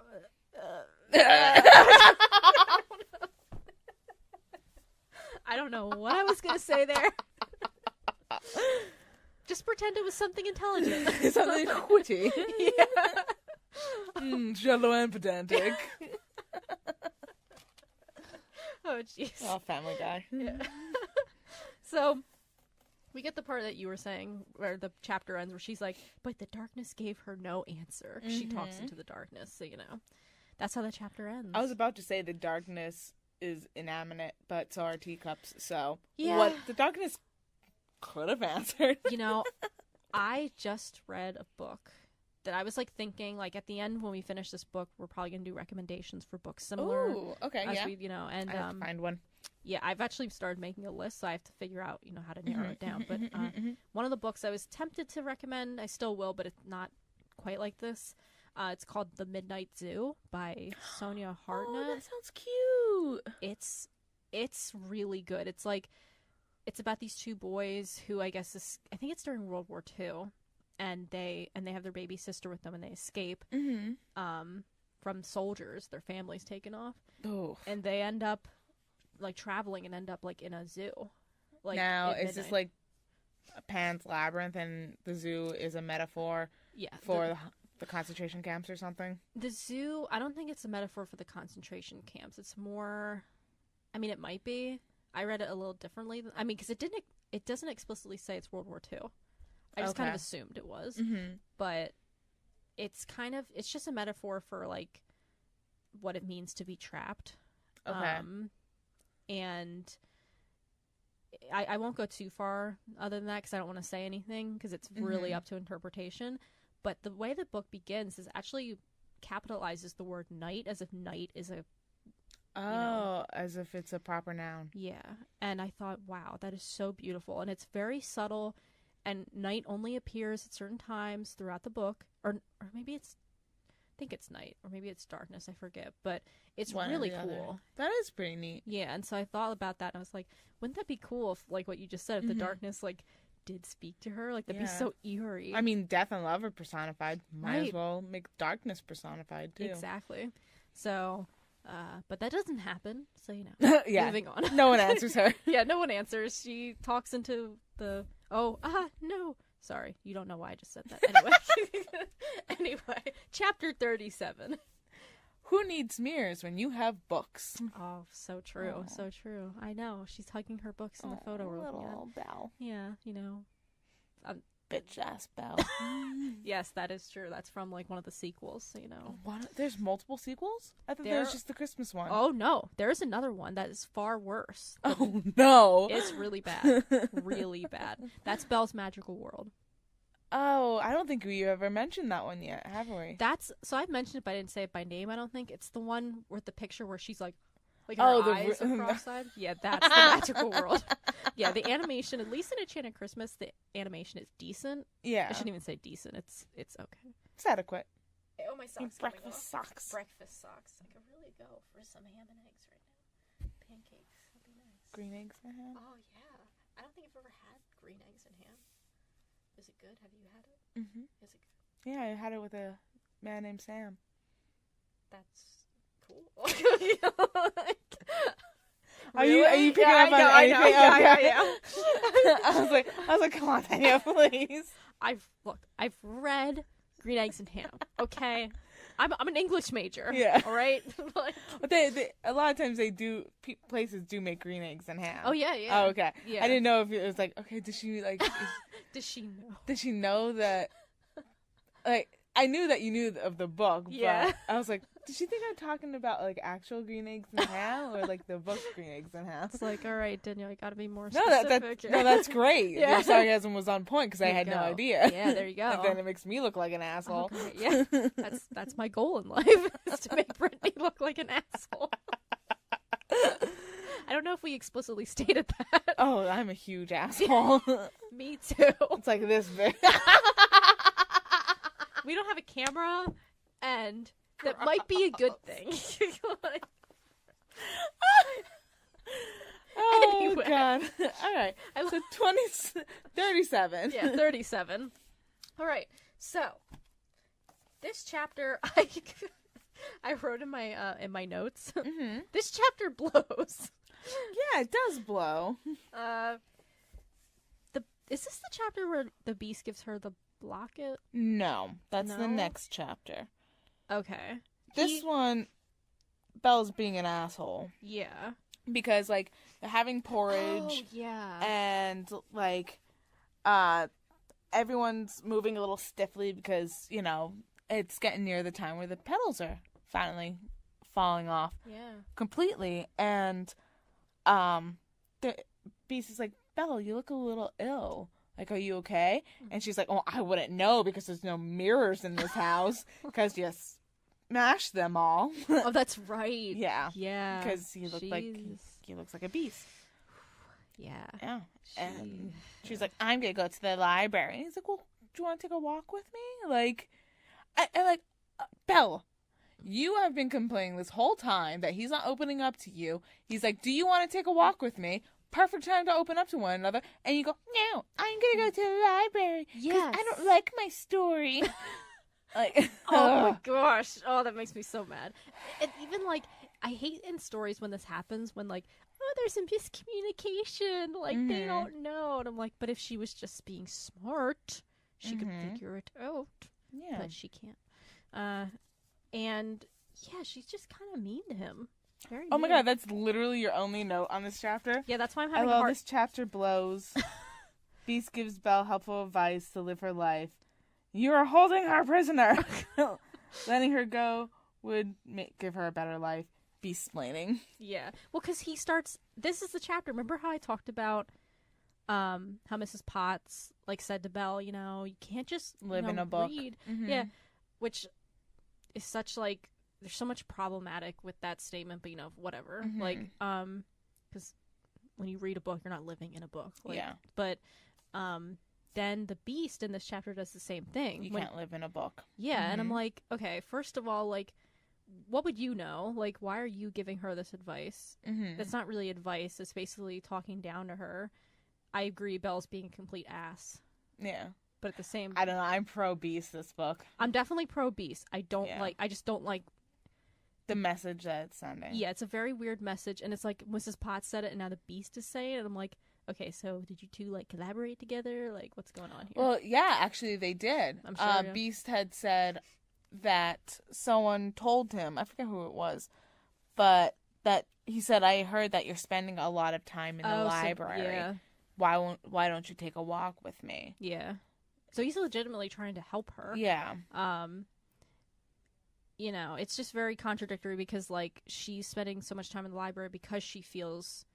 I don't know what I was gonna say there. Just pretend it was something intelligent. Something witty. Yeah. Jello and pedantic. Oh, jeez. Oh, Family Guy. Yeah. So, We get the part that you were saying, where the chapter ends, where she's like, but the darkness gave her no answer. Mm-hmm. She talks into the darkness, so, that's how the chapter ends. I was about to say the darkness is inanimate, but so are teacups, so what the darkness could have answered. I just read a book that I was, thinking, at the end when we finish this book, we're probably going to do recommendations for books similar. Ooh, okay, as yeah. we, and, I have to find one. Yeah, I've actually started making a list, so I have to figure out, how to narrow it down. But one of the books I was tempted to recommend, I still will, but it's not quite like this. It's called The Midnight Zoo by Sonia Hartnett. Oh, that sounds cute. It's really good. It's about these two boys who I think it's during World War II, and they have their baby sister with them, and they escape from soldiers. Their family's taken off, and they end up traveling and end up in a zoo. Now, is this Pan's Labyrinth, and the zoo is a metaphor for the concentration camps or something? The zoo, I don't think it's a metaphor for the concentration camps. It's more, it might be. I read it a little differently. Because it doesn't explicitly say it's World War II. I just kind of assumed it was. Mm-hmm. But it's just a metaphor for what it means to be trapped. Okay. And I won't go too far other than that because I don't want to say anything because it's really up to interpretation. But the way the book begins is actually capitalizes the word night as if night is a... as if it's a proper noun. Yeah. And I thought, wow, that is so beautiful. And it's very subtle. And night only appears at certain times throughout the book. Or maybe it's... I think it's night, or maybe it's darkness, I forget, but it's really cool. That is pretty neat. Yeah, and so I thought about that, and I was like, wouldn't that be cool if, what you just said, if the darkness, did speak to her? That'd be so eerie. Death and love are personified. Might as well make darkness personified, too. Exactly. So, but that doesn't happen, so, moving on. No one answers her. Yeah, no one answers. She talks into the, no. Sorry, you don't know why I just said that. Anyway, chapter 37. Who needs mirrors when you have books? Oh, so true. So true. I know. She's hugging her books in the photo we're looking at. Little Belle. Yeah, Bitch ass Belle. Yes, that is true. That's from one of the sequels, There's multiple sequels? I thought there was just the Christmas one. Oh, no. There's another one that is far worse. Oh, no. It's really bad. Really bad. That's Belle's Magical World. Oh, I don't think we ever mentioned that one yet, have we? So I've mentioned it, but I didn't say it by name, I don't think. It's the one with the picture where she's her eyes are cross-eyed. Yeah, that's the Magical World. Yeah, the animation, at least in Enchanted Christmas, the animation is decent. Yeah. I shouldn't even say decent. It's okay. It's adequate. Oh, my socks. Breakfast socks. Breakfast socks. I could really go for some ham and eggs right now. Pancakes. That'd be nice. Green eggs and ham? Oh, yeah. I don't think I've ever had green eggs and ham. Is it good? Have you had it? Mm-hmm. Is it good? Yeah, I had it with a man named Sam. That's cool. Are you picking up on anything? Yeah. I was like, come on, Danielle, please. I've read Green Eggs and Ham. Okay, I'm an English major. Yeah. All right. But they a lot of times places do make green eggs and ham. Oh yeah. Oh okay. Yeah. I didn't know if it was okay. Does she Does she know? Does she know that? I knew that you knew of the book. Yeah. But I was like, did she think I'm talking about actual green eggs and ham or the book Green Eggs and Ham? It's all right, Danielle, you gotta be more specific. No, that's great. Yeah. Your sarcasm was on point because I had no idea. Yeah, there you go. And then it makes me look like an asshole. Okay, yeah, that's my goal in life is to make Brittany look like an asshole. I don't know if we explicitly stated that. Oh, I'm a huge asshole. Me too. It's like this big. We don't have a camera, and that might be a good thing. Oh, anyway. God. All right. So 37. Yeah, 37. All right. So this chapter, I wrote in my notes. Mm-hmm. This chapter blows. Yeah, it does blow. Is this the chapter where the beast gives her the locket? No, that's the next chapter. Okay. This one, Belle's being an asshole. Yeah. Because, having porridge. Oh, yeah. And, everyone's moving a little stiffly because, you know, it's getting near the time where the petals are finally falling off completely. And the Beast is like, Belle, you look a little ill. Like, are you okay? And she's like, oh, I wouldn't know because there's no mirrors in this house because you smashed them all. Oh, that's right. Yeah. Yeah. Because he looks like a beast. Yeah. Yeah. And she's like, I'm going to go to the library. And he's like, well, do you want to take a walk with me? Like, I'm like, Belle, you have been complaining this whole time that he's not opening up to you. He's like, do you want to take a walk with me? Perfect time to open up to one another. And you go, no, I'm going to go to the library. Yes. I don't like my story. Like, oh my gosh. Oh, that makes me so mad. And even, like, I hate in stories when this happens, when, like, oh, there's some miscommunication. Like, they don't know. And I'm like, but if she was just being smart, she could figure it out. Yeah. But she can't. And, yeah, she's just kind of mean to him. Very oh my mean. God, that's literally your only note on this chapter? Yeah, that's why I'm I having love this chapter blows. Beast gives Belle helpful advice to live her life. You are holding her prisoner. Letting her go would give her a better life. Beast-splaining. Yeah. Well, because he starts... This is the chapter. Remember how I talked about how Mrs. Potts, like, said to Belle, you know, you can't just live in a book. Read. Yeah. Which is such, like... There's so much problematic with that statement, but, you know, whatever. Like, because when you read a book, you're not living in a book. Like, yeah. But then the Beast in this chapter does the same thing. You can't live in a book. Yeah, and I'm like, okay, first of all, like, what would you know? Like, why are you giving her this advice? That's not really advice. It's basically talking down to her. I agree, Belle's being a complete ass. Yeah. But at the same... I don't know. I'm pro-Beast this book. I'm definitely pro-Beast. I just don't like... The message that it's sending. Yeah, it's a very weird message, and it's like Mrs. Potts said it, and now the Beast is saying it, and I'm like, okay, so did you two, like, collaborate together? Like, what's going on here? Well, yeah, actually they did. I'm sure, yeah. Beast had said that someone told him, I forget who it was, but that he said, I heard that you're spending a lot of time in the library. So, yeah. Why don't you take a walk with me? Yeah. So he's legitimately trying to help her. Yeah. You know, it's just very contradictory because, like, she's spending so much time in the library because she feels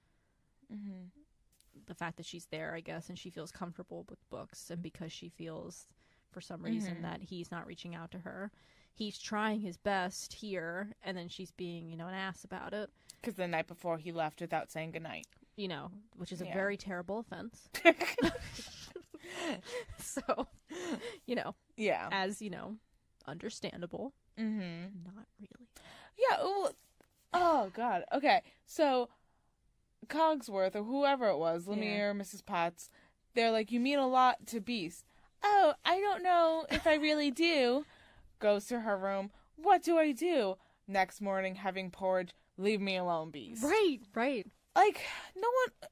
the fact that she's there, I guess, and she feels comfortable with books, and because she feels, for some reason, that he's not reaching out to her. He's trying his best here, and then she's being, you know, an ass about it. Because the night before he left without saying goodnight. You know, which is a very terrible offense. So, you know. Yeah. As, you know, understandable. Not really. Yeah. Oh, God. Okay. So, Cogsworth, or whoever it was, Lemire, Mrs. Potts, they're like, you mean a lot to Beast. Oh, I don't know if I really do. Goes to her room. What do I do? Next morning, having porridge. Leave me alone, Beast. Right. Like, no one...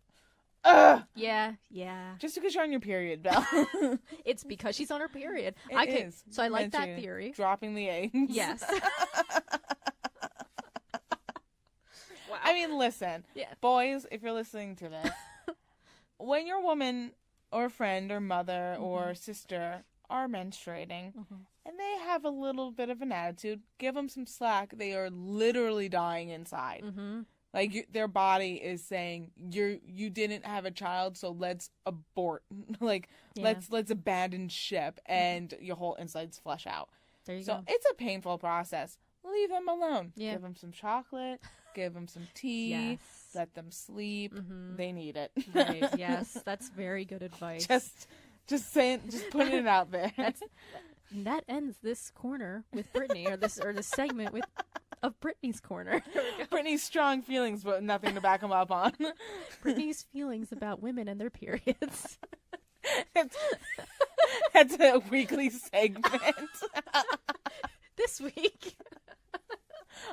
Ugh. Yeah. Just because you're on your period, Belle. It's because she's on her period. It is. So I like that theory. Dropping the eggs. Yes. Wow. I mean, listen. Yeah. Boys, if you're listening to this, when your woman or friend or mother or sister are menstruating and they have a little bit of an attitude, give them some slack. They are literally dying inside. Like, their body is saying, you didn't have a child, so let's abort. Like, let's abandon ship, and your whole insides flush out. There you go. So it's a painful process. Leave them alone. Yeah. Give them some chocolate. Give them some tea. Yes. Let them sleep. They need it. Right. Yes, that's very good advice. Just putting it out there. That ends this corner with Brittany, or this segment of Brittany's corner. Brittany's strong feelings, but nothing to back them up on. Brittany's feelings about women and their periods. That's a weekly segment. This week.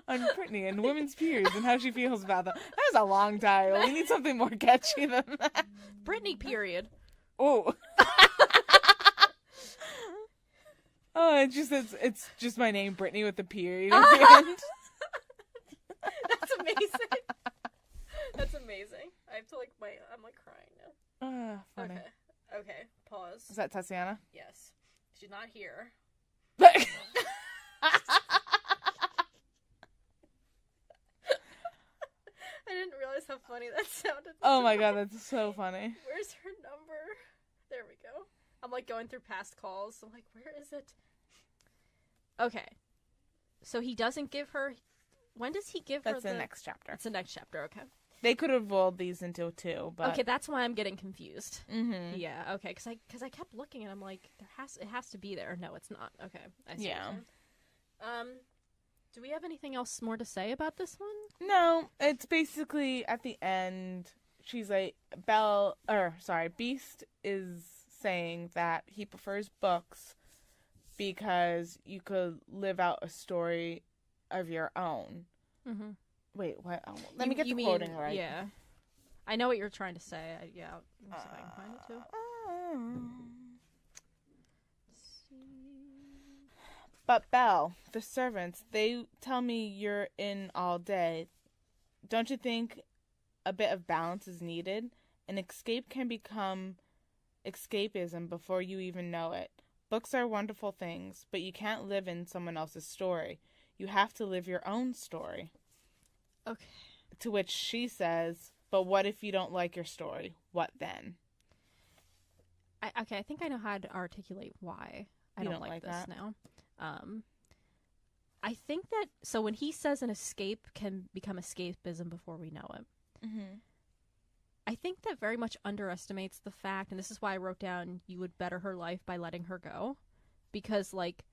On Brittany and women's periods and how she feels about them. That was a long title. We need something more catchy than that. Brittany period. Oh. Oh, it's just my name, Brittany, with the period at the end. That's amazing. That's amazing. I have to I'm crying now. Funny. Okay. Pause. does. Is that Tatiana? Yes. She's not here. I didn't realize how funny that sounded. Oh my god, that's so funny. Where's her number? There we go. I'm like going through past calls. I'm like, where is it? Okay. So he doesn't give her... When does he give her That's the next chapter. It's the next chapter, okay. They could have rolled these into two, but... Okay, that's why I'm getting confused. Mm-hmm. Yeah, okay, because I kept looking and I'm like, it has to be there. No, it's not. Okay, I see. Yeah. Do we have anything else more to say about this one? No, it's basically at the end, she's like, Beast is saying that he prefers books because you could live out a story of your own. Mm-hmm. Wait, what? Let me get the quoting right. Yeah. I know what you're trying to say. Let me see if I can find it too. But Belle, the servants, they tell me you're in all day. Don't you think a bit of balance is needed? An escape can become escapism before you even know it. Books are wonderful things, but you can't live in someone else's story. You have to live your own story. Okay. To which she says, but what if you don't like your story? What then? I think I know how to articulate why I don't like this that? Now. I think that, so when he says an escape can become escapism before we know it, mm-hmm. I think that very much underestimates the fact, and this is why I wrote down, you would better her life by letting her go. Because, like,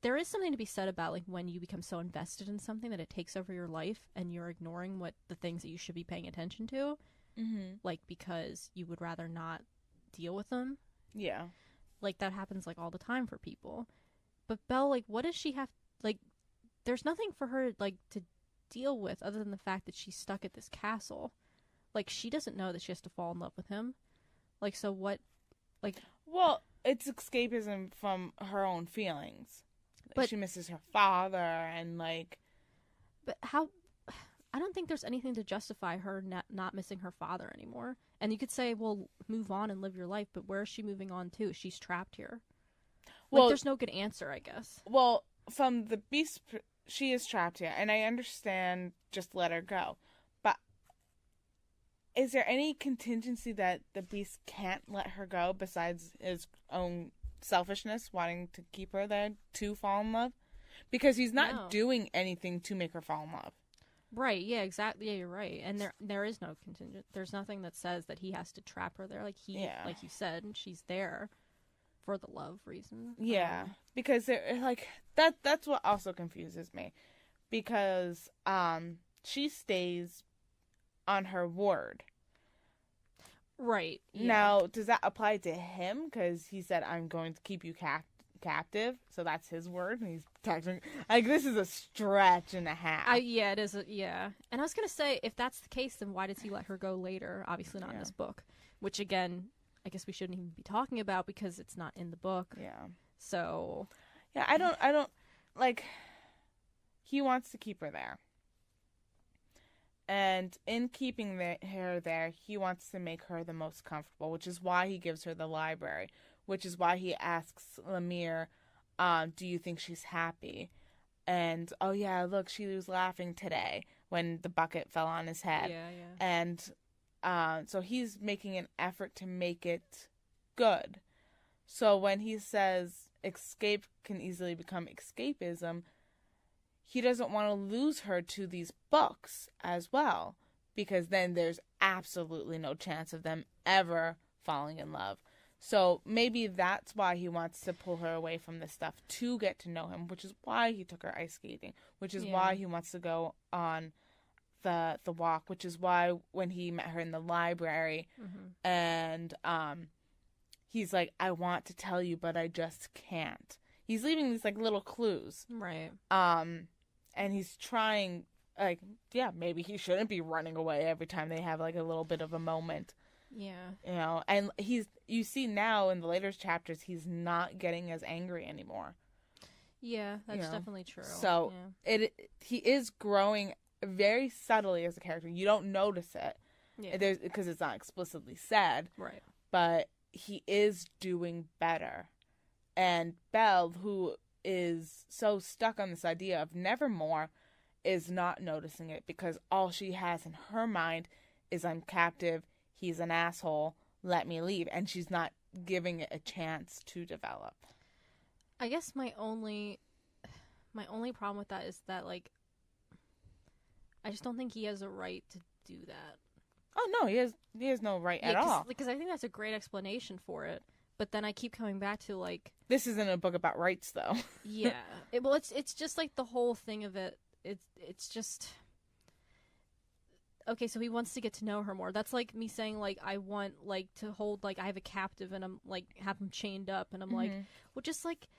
there is something to be said about, like, when you become so invested in something that it takes over your life and you're ignoring the things that you should be paying attention to. Mm-hmm. Like, because you would rather not deal with them. Yeah. Like, that happens, like, all the time for people. But Belle, like, what does she have... Like, there's nothing for her, like, to deal with other than the fact that she's stuck at this castle. Like, she doesn't know that she has to fall in love with him. Like, so what... Like... Well, it's escapism from her own feelings. But she misses her father and, like... But how... I don't think there's anything to justify her not missing her father anymore. And you could say, well, move on and live your life, but where is she moving on to? She's trapped here. Like, well, there's no good answer, I guess. Well, from the Beast, she is trapped here, and I understand just let her go. But is there any contingency that the Beast can't let her go besides his own selfishness, wanting to keep her there to fall in love? Because he's not doing anything to make her fall in love. Right, yeah, exactly. Yeah, you're right. And there is no contingent. There's nothing that says that he has to trap her there. Like like you said, she's there for the love reason. Yeah, because that's what also confuses me. Because she stays on her word. Right. Yeah. Now, does that apply to him? Because he said, I'm going to keep you captive, so that's his word, and he's talking like this is a stretch and a half. Yeah, it is. And I was gonna say, if that's the case, then why does he let her go later? Obviously not in this book, which again, I guess we shouldn't even be talking about because it's not in the book. Yeah. So. Yeah, I don't like. He wants to keep her there, and in keeping her there, he wants to make her the most comfortable, which is why he gives her the library. Which is why he asks Lemire, do you think she's happy? And, oh yeah, look, she was laughing today when the bucket fell on his head. Yeah, yeah. And so he's making an effort to make it good. So when he says escape can easily become escapism, he doesn't want to lose her to these books as well. Because then there's absolutely no chance of them ever falling in love. So maybe that's why he wants to pull her away from this stuff to get to know him, which is why he took her ice skating, which is why he wants to go on the walk, which is why when he met her in the library and he's like, I want to tell you, but I just can't. He's leaving these like little clues. Right. And he's trying, like, yeah, maybe he shouldn't be running away every time they have like a little bit of a moment. Yeah. You know, and you see now in the later chapters, he's not getting as angry anymore. Yeah, that's definitely true. So he is growing very subtly as a character. You don't notice it. Yeah. Because it's not explicitly said. Right. But he is doing better. And Belle, who is so stuck on this idea of nevermore, is not noticing it because all she has in her mind is I'm captive, he's an asshole, let me leave. And she's not giving it a chance to develop. I guess my only problem with that is that, like, I just don't think he has a right to do that. Oh, no, he has no right at all. Because I think that's a great explanation for it. But then I keep coming back to, like... This isn't a book about rights, though. Yeah. It's just, like, the whole thing of it. It's just... Okay, so he wants to get to know her more. That's like me saying, like, I want, like, to hold, like, I have a captive and I'm, like, have him chained up. And I'm like, well, just, like,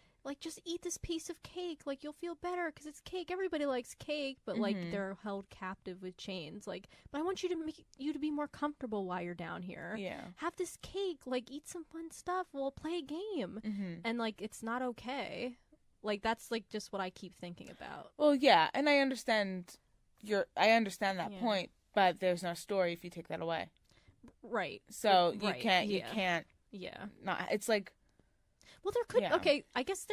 just eat this piece of cake. Like, you'll feel better because it's cake. Everybody likes cake. But, like, they're held captive with chains. Like, but I want you to make you to be more comfortable while you're down here. Yeah. Have this cake. Like, eat some fun stuff. We'll play a game. And, like, it's not okay. Like, that's, like, just what I keep thinking about. Well, yeah. And I understand that point. But there's no story if you take that away. Right. So you can't. Yeah. Not. It's like. Well, there could. Yeah. Okay, I guess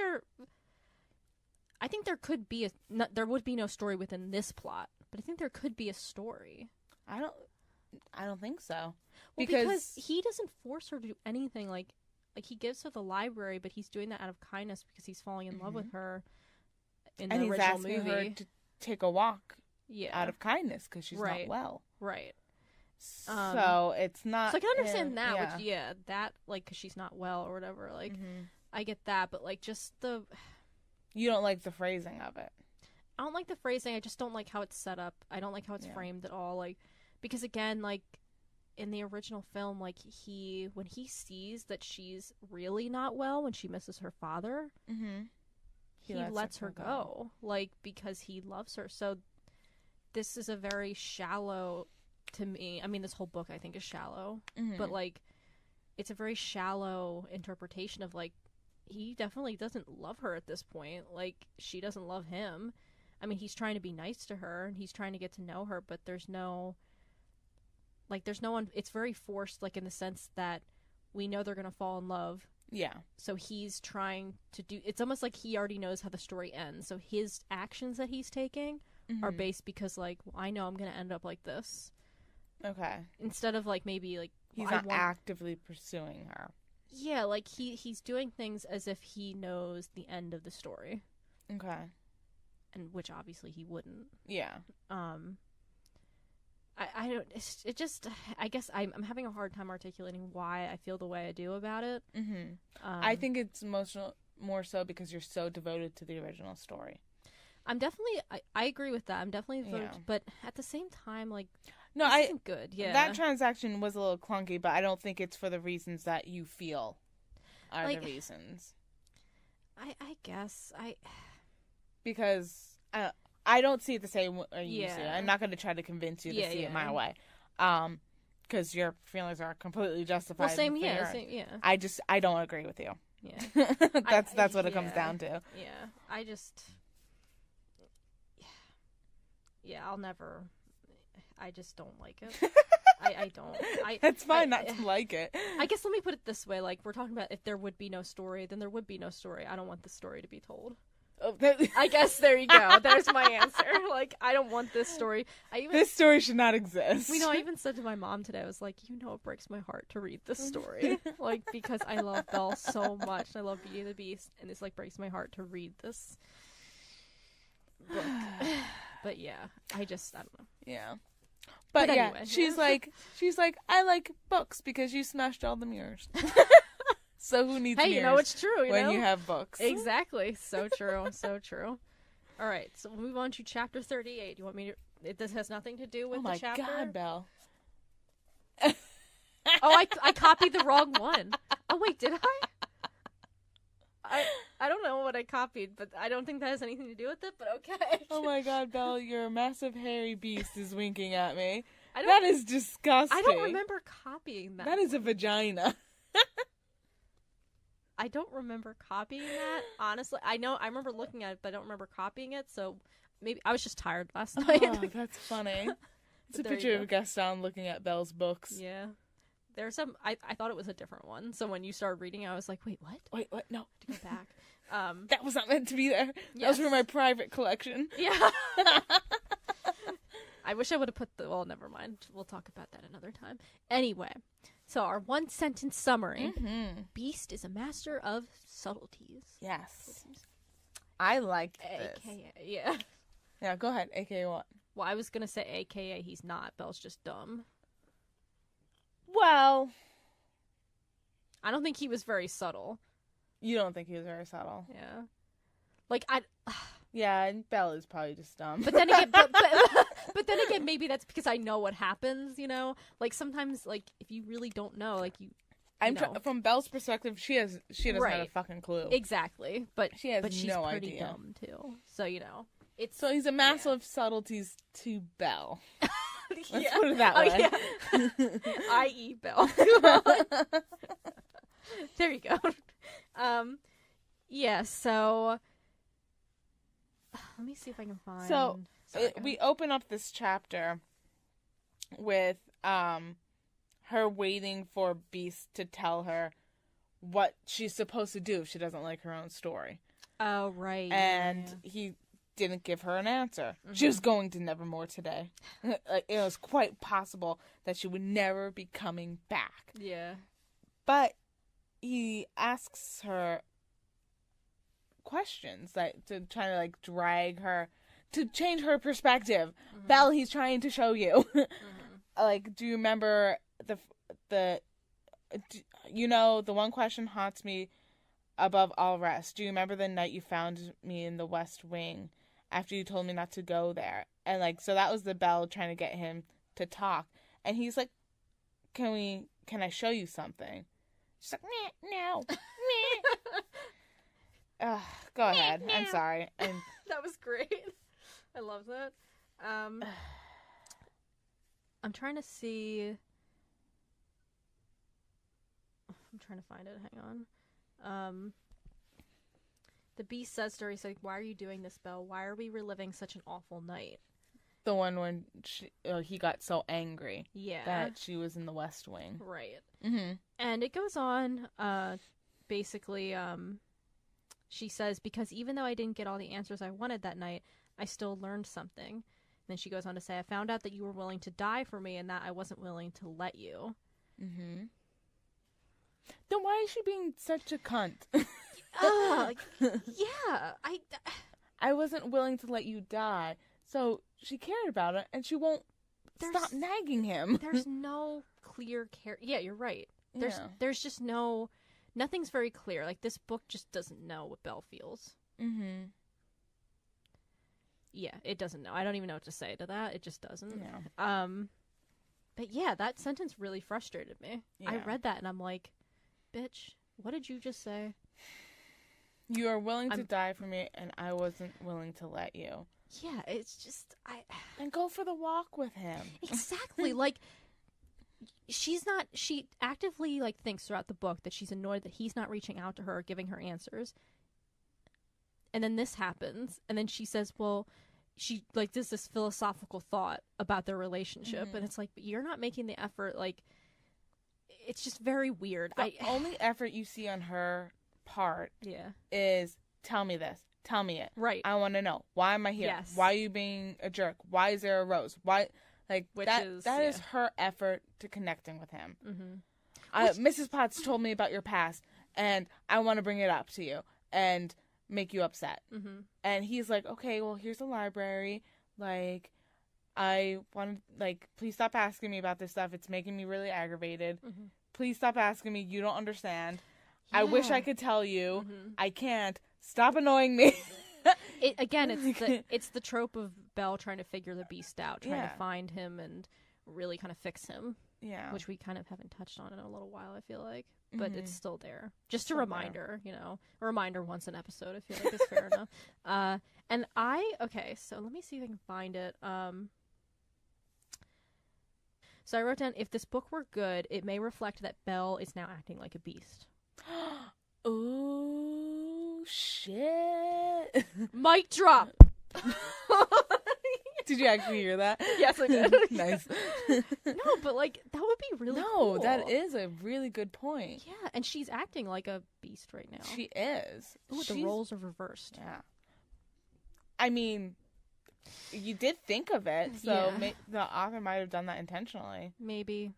I think there could be there would be no story within this plot, but I think there could be a story. I don't think so. Well, because he doesn't force her to do anything. Like he gives her the library, but he's doing that out of kindness because he's falling in love with her. In the original movie, he's asking her to take a walk. Yeah. Out of kindness because she's not well. Right. So it's not. So I can understand that. Yeah. Which, that, like, because she's not well or whatever. Like, I get that, but, like, just the. You don't like the phrasing of it. I don't like the phrasing. I just don't like how it's set up. I don't like how it's framed at all. Like, because again, like, in the original film, like, when he sees that she's really not well when she misses her father, he lets her go. Like, because he loves her. So. This is a very shallow, to me, I mean, this whole book I think is shallow, but, like, it's a very shallow interpretation of, like, he definitely doesn't love her at this point. Like, she doesn't love him. I mean, he's trying to be nice to her, and he's trying to get to know her, but there's no one, it's very forced, like, in the sense that we know they're gonna fall in love. Yeah. So he's trying to do, it's almost like he already knows how the story ends, so his actions that he's taking are based because, like, well, I know I'm going to end up like this. Okay. Instead of, like, maybe, like... He's not actively pursuing her. Yeah, like, he's doing things as if he knows the end of the story. Okay. And which, obviously, he wouldn't. Yeah. I don't... It just... I guess I'm having a hard time articulating why I feel the way I do about it. I think it's more so because you're so devoted to the original story. I'm definitely, I agree with that. I'm definitely voted, but at the same time, like, no, this isn't good. Yeah, that transaction was a little clunky, but I don't think it's for the reasons that you feel are the reasons. I guess because I don't see it the same way you see it. I'm not going to try to convince you to see it my way, because your feelings are completely justified. Well, same. I don't agree with you. Yeah, that's what it comes down to. Yeah, I'll never. I just don't like it. I don't. It's fine not to like it. I guess let me put it this way: like, we're talking about if there would be no story, then there would be no story. I don't want the story to be told. Oh, I guess there you go. There's my answer. Like, I don't want this story. This story should not exist. I even said to my mom today, I was like, it breaks my heart to read this story. Like, because I love Belle so much. I love Beauty and the Beast, and this, like, breaks my heart to read this book. But yeah, I don't know. Yeah. But yeah, anyway. She's like, I like books because you smashed all the mirrors. So who needs mirrors? It's true, when you have books. Exactly. So true. So true. All right, so we'll move on to chapter 38. You want me to... This has nothing to do with the chapter? Oh my God, Belle. I copied the wrong one. Oh, wait, did I? I don't know what I copied, but I don't think that has anything to do with it, but okay. Oh my God, Belle, your massive hairy beast is winking at me. That is disgusting. I don't remember copying that. That is a vagina. I don't remember copying that, honestly. I remember looking at it, but I don't remember copying it, so maybe I was just tired last night. Oh, that's funny. It's a picture of Gaston looking at Belle's books. Yeah. there's some, I thought it was a different one. So when you started reading, I was like, wait, what? Wait, what? No. To go back. That was not meant to be there. Yes. That was for my private collection. Yeah. I wish I would have put well, never mind. We'll talk about that another time. Anyway, so our one sentence summary. Beast is a master of subtleties. Yes. I liked this. AKA, yeah. Yeah, go ahead. AKA what? Well, I was going to say AKA he's not. Belle's just dumb. Well, I don't think he was very subtle. you don't think he was very subtle. Yeah. Like, Yeah, and Belle is probably just dumb. But then again, but then again, maybe that's because I know what happens, you know? Like, sometimes, like, if you really don't know, like, from Belle's perspective, she doesn't have a fucking clue. Exactly. But she's no pretty idea. dumb, too. So, you know. So he's a master of subtleties to Belle. Let's Yeah. put it that way. Yeah. I.e. Belle. There you go. Yeah, so let me see if I can find. So we open up this chapter with her waiting for Beast to tell her what she's supposed to do if she doesn't like her own story. Oh, right. And he didn't give her an answer. She was going to Nevermore today. It was quite possible that she would never be coming back. Yeah. But he asks her questions to try to like drag her to change her perspective. Belle, he's trying to show you. Like, do you remember the one question haunts me above all rest. Do you remember the night you found me in the West Wing after you told me not to go there? And like, so that was the Belle trying to get him to talk. And he's like, can I show you something? She's like, no. Go ahead. I'm sorry. And that was great. I love that. I'm trying to see. I'm trying to find it. Hang on. The Beast says to her, he's like, why are you doing this, Belle? Why are we reliving such an awful night? The one when he got so angry. Yeah. That she was in the West Wing. Right. Mm-hmm. And it goes on, basically, she says, because even though I didn't get all the answers I wanted that night, I still learned something. And then she goes on to say, I found out that you were willing to die for me and that I wasn't willing to let you. Mm-hmm. Then why is she being such a cunt? Yeah. I wasn't willing to let you die. So she cared about it, and she won't stop nagging him. There's no clear care. Yeah, you're right. There's just nothing's very clear. Like, this book just doesn't know what Belle feels. Mm-hmm. Yeah, it doesn't know. I don't even know what to say to that. It just doesn't. Yeah. But yeah, that sentence really frustrated me. Yeah. I read that and I'm like, bitch, what did you just say? You are willing to die for me, and I wasn't willing to let you. Yeah, it's just And go for the walk with him. Exactly. Like, she actively like thinks throughout the book that she's annoyed that he's not reaching out to her or giving her answers. And then this happens, and then she says, well, she like does this philosophical thought about their relationship, and it's like, but you're not making the effort. Like, it's just very weird. The only effort you see on her part is tell me this. Tell me it. Right. I want to know. Why am I here? Yes. Why are you being a jerk? Why is there a rose? Why? Like, that is her effort to connecting with him. Mm-hmm. Mrs. Potts told me about your past, and I want to bring it up to you and make you upset. Mm-hmm. And he's like, okay, well, here's the library. Like, I want to, like, please stop asking me about this stuff. It's making me really aggravated. Mm-hmm. Please stop asking me. You don't understand. Yeah. I wish I could tell you. Mm-hmm. I can't. Stop annoying me. It's the trope of Belle trying to figure the Beast out, trying to find him and really kind of fix him. Yeah. Which we kind of haven't touched on in a little while, I feel like. But it's still there. Just a reminder, you know. A reminder once an episode, I feel like is fair enough. So let me see if I can find it. So I wrote down, if this book were good, it may reflect that Belle is now acting like a beast. Oh, shit. Mic drop. Did you actually hear that? Yes, I did. Nice. No, but like that would be really cool. No, that is a really good point. Yeah, and she's acting like a beast right now. She is. Ooh, the roles are reversed. Yeah. I mean, you did think of it, so the author might have done that intentionally. Maybe.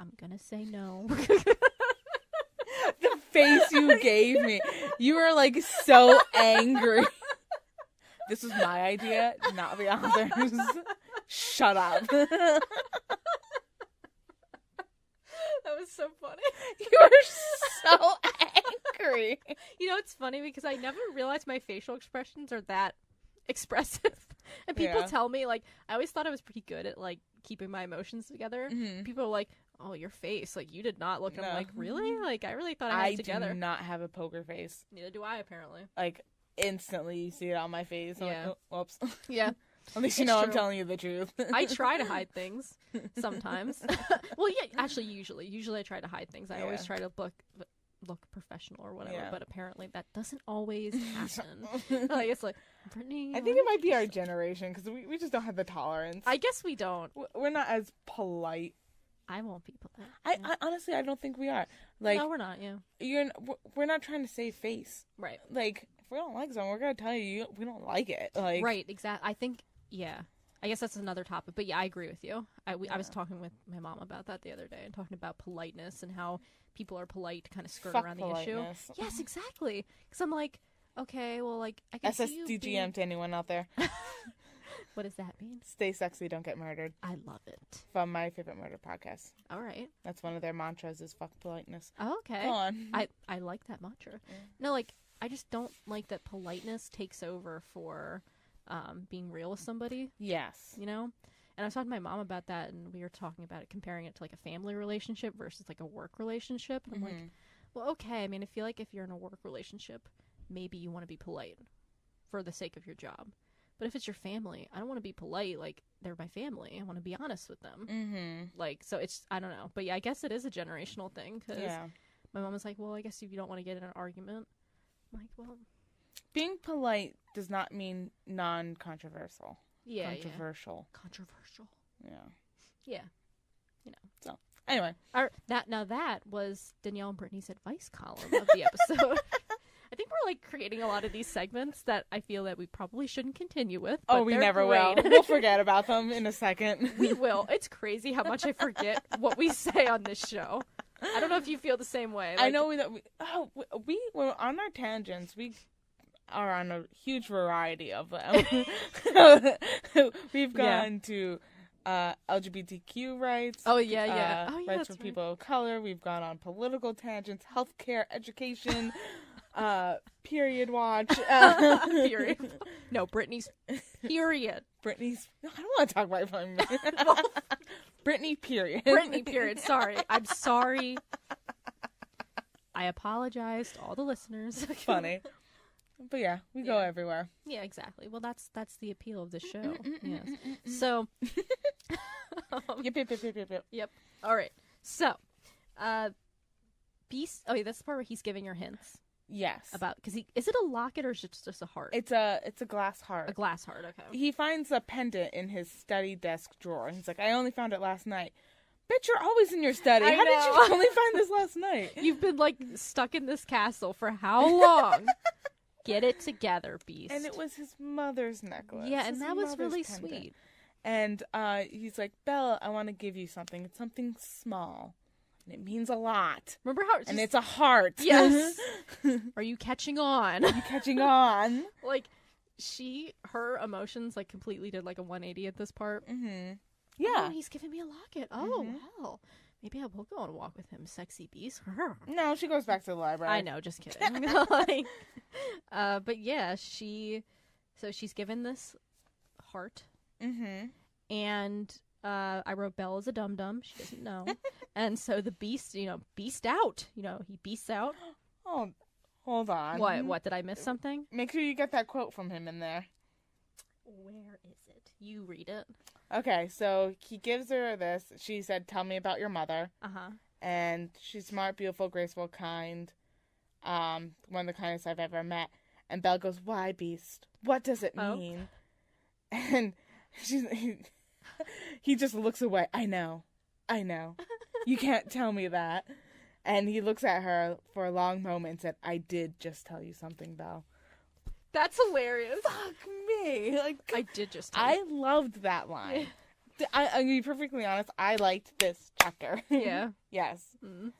I'm gonna say no. The face you gave me. You were like so angry. This was my idea, not the author's. Shut up. That was so funny. You were so angry. You know, it's funny because I never realized my facial expressions are that expressive. And people tell me, like, I always thought I was pretty good at, like, keeping my emotions together. Mm-hmm. People are like, oh, your face, like, you did not look. No. I'm like, really? Like, I really thought I had it together. I do not have a poker face. Neither do I, apparently. Like, instantly you see it on my face. I'm like, oh, whoops. Yeah. At least you know I'm telling you the truth. I try to hide things sometimes. Well, yeah, actually, usually I try to hide things. I always try to look professional or whatever, but apparently that doesn't always happen. Like, it's like, Brittany, I think it might be our generation because we just don't have the tolerance. I guess we don't. We're not as polite. I won't be polite. I honestly, I don't think we are. Like, no, we're not. Yeah, we're not trying to save face. Right. Like, if we don't like something, we're gonna tell you we don't like it. Like, right. Exactly. I think. Yeah. I guess that's another topic, but yeah, I agree with you. I was talking with my mom about that the other day and talking about politeness and how people are polite to kind of skirt around the issue. Yes, exactly. Because I'm like, okay, well, like, I can see you SSDGM to anyone out there. What does that mean? Stay sexy, don't get murdered. I love it. From my favorite murder podcast. All right. That's one of their mantras is fuck politeness. Oh, okay. Go on. I like that mantra. Yeah. No, like, I just don't like that politeness takes over for being real with somebody. Yes. You know? And I was talking to my mom about that, and we were talking about it, comparing it to, like, a family relationship versus, like, a work relationship. And I'm like, well, okay. I mean, I feel like if you're in a work relationship, maybe you want to be polite for the sake of your job. But if it's your family, I don't want to be polite. Like, they're my family. I want to be honest with them. Mm-hmm. Like, so it's, I don't know. But yeah, I guess it is a generational thing. Because my mom was like, well, I guess if you don't want to get in an argument. I'm like, well. Being polite does not mean non-controversial. Yeah. Controversial. Yeah. Controversial. Yeah. Yeah. You know. So, anyway. That was Danielle and Brittany's advice column of the episode. I think we're, like, creating a lot of these segments that I feel that we probably shouldn't continue with. Oh, we never will. We'll forget about them in a second. We will. It's crazy how much I forget what we say on this show. I don't know if you feel the same way. Like, I know we were on our tangents. We are on a huge variety of them. We've gone to LGBTQ rights. Oh, yeah. Rights for people of color. We've gone on political tangents, healthcare, education, period watch. Period. No, Brittany's period. Brittany's. I don't want to talk about it. Brittany period. Brittany period. Sorry. I'm sorry. I apologize to all the listeners. Funny. But yeah, we go everywhere. Yeah, exactly. Well, that's the appeal of the show. Yes. So. Yep. All right. So, Beast. Oh, yeah, that's the part where he's giving her hints. Yes. About because is it a locket or is it just a heart? It's a glass heart. A glass heart. Okay. He finds a pendant in his study desk drawer. He's like, I only found it last night. Bitch, you're always in your study. How did you only find this last night? You've been like stuck in this castle for how long? Get it together, Beast. And it was his mother's necklace. Yeah, and that was really sweet. And he's like, Bella, I want to give you something. It's something small. And it means a lot. Remember how and it's a heart. Yes. Are you catching on? Are you catching on? Like, her emotions, like, completely did, like, a 180 at this part. Mm-hmm. Yeah. Oh, he's giving me a locket. Oh, wow. Maybe I will go on a walk with him. Sexy Beast. No, she goes back to the library. I know, just kidding. Like, but yeah, she's given this heart. Mm-hmm. And I wrote Belle is a dum-dum. She doesn't know. And so the Beast, beast out. He beasts out. Oh, hold on. What? Did I miss something? Make sure you get that quote from him in there. Where is it? You read it. Okay, so he gives her this. She said, tell me about your mother. Uh-huh. And she's smart, beautiful, graceful, kind. One of the kindest I've ever met. And Belle goes, why, Beast? What does it mean? And He just looks away. I know. You can't tell me that. And he looks at her for a long moment and I did just tell you something, Belle. That's hilarious. Fuck me. Like, I did just tell you. I loved that line. I'll be perfectly honest, I liked this chapter. Yeah. Yes. Mm.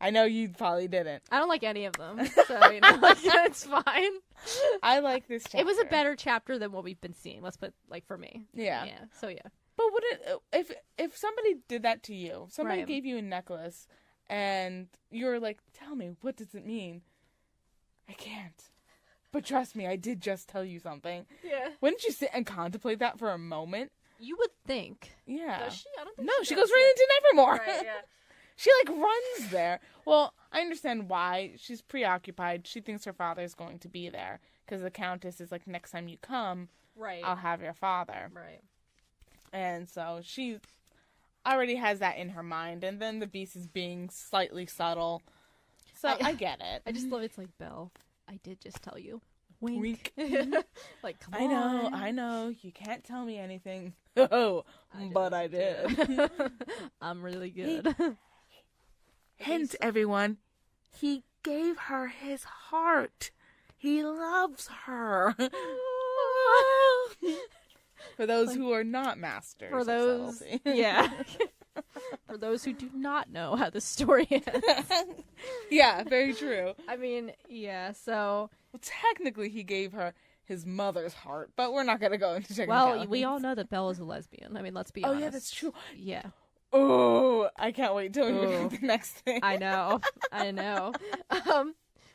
I know you probably didn't. I don't like any of them, so, you know, like, it's fine. I like this chapter. It was a better chapter than what we've been seeing, let's put, like, for me. Yeah. Yeah, so yeah. But would it, if somebody did that to you, somebody Right. gave you a necklace, and you were like, tell me, what does it mean? I can't. But trust me, I did just tell you something. Yeah. Wouldn't you sit and contemplate that for a moment? You would think. Yeah. Does she? I don't think No, she does. goes right into Nevermore. Right, yeah. She, like, runs there. Well, I understand why. She's preoccupied. She thinks her father's going to be there. Because the Countess is like, next time you come, Right. I'll have your father. Right. And so she already has that in her mind. And then the Beast is being slightly subtle. So I get it. I just love it's like, Belle, I did just tell you. Wink. Wink. Like, come on. I know. You can't tell me anything. Oh, but I did. I'm really good. Hint, everyone. He gave her his heart. He loves her. For those who are not masters. For those, of subtlety. yeah. For those who do not know how the story ends. Yeah, very true. I mean, yeah, so... Well, technically, he gave her his mother's heart, but we're not going to go into technicalities. Well, we all know that Belle is a lesbian. I mean, let's be honest. Oh, yeah, that's true. Yeah. Oh, I can't wait till we read the next thing. I know.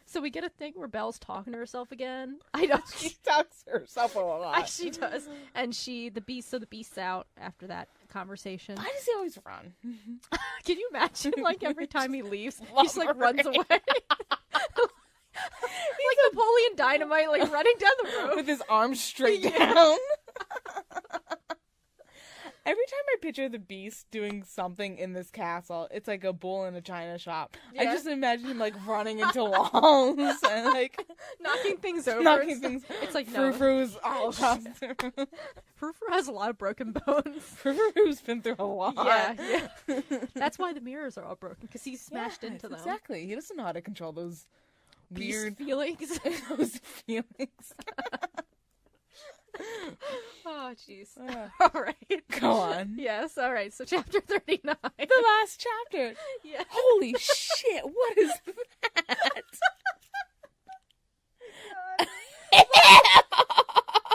So we get a thing where Belle's talking to herself again. I know. She talks to herself a lot. She does. And the Beast's out after that conversation. Why does he always run? Can you imagine, like, every time he leaves, he just, like, Lumber. runs away? Like Napoleon Dynamite, like, running down the road. With his arms straight down. Every time I picture the Beast doing something in this castle, it's like a bull in a china shop. Yeah. I just imagine him, like, running into walls and, like... knocking things over. It's like, no. Frou-Frou's all across the room. Frou-Frou has a lot of broken bones. Frou-Frou's been through a lot. Yeah. That's why the mirrors are all broken, because he's smashed into them. Exactly. He doesn't know how to control those Beast weird feelings. those feelings. Oh, jeez. All right. Go on. Yes, all right. So chapter 39. The last chapter. Yeah. Holy shit, what is that?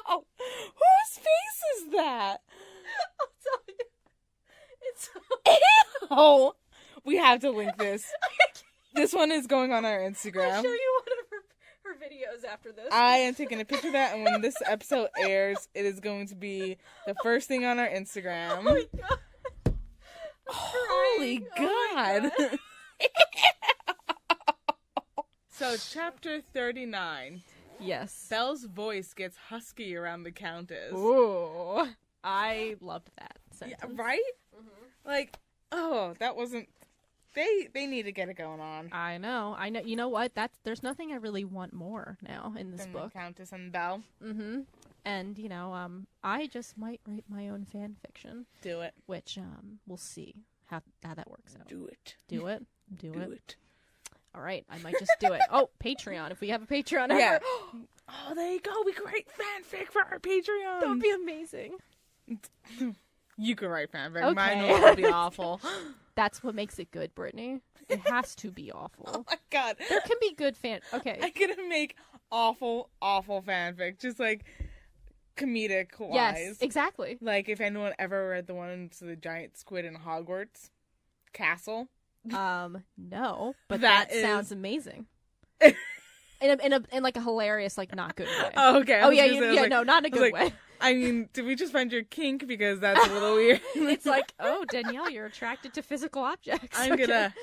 Whose face is that? I'll tell you. It's... Ew. We have to link this. This one is going on our Instagram. I'll show you one of her videos after this. I am taking a picture of that, and when this episode airs, it is going to be the first thing on our Instagram. Oh my god. Holy God. Oh So, chapter 39. Yes. Belle's voice gets husky around the Countess. Ooh. I loved that sentence. Yeah, right? Mm-hmm. Like, oh, that wasn't... They need to get it going on. I know. You know what? There's nothing I really want more now in this book. The Countess and Belle. Mm-hmm. And, you know, I just might write my own fan fiction. Do it. Which, we'll see how that works out. Do it. Do it. Do it. All right. I might just do it. Oh, Patreon. If we have a Patreon ever. Yeah. Oh, there you go. We can write fanfic for our Patreon. That would be amazing. You can write fanfic. Okay. Mine will be awful. That's what makes it good, Brittany. It has to be awful. Oh my god. There can be good Okay. I'm gonna make awful fanfic. Just like comedic wise. Yes, exactly. Like if anyone ever read the one to the giant squid in Hogwarts Castle. No. But That sounds amazing. in like a hilarious, like not good way. Oh, okay. Oh yeah, no, not in a good way. I mean, did we just find your kink? Because that's a little weird. It's like, oh, Danielle, you're attracted to physical objects. I'm gonna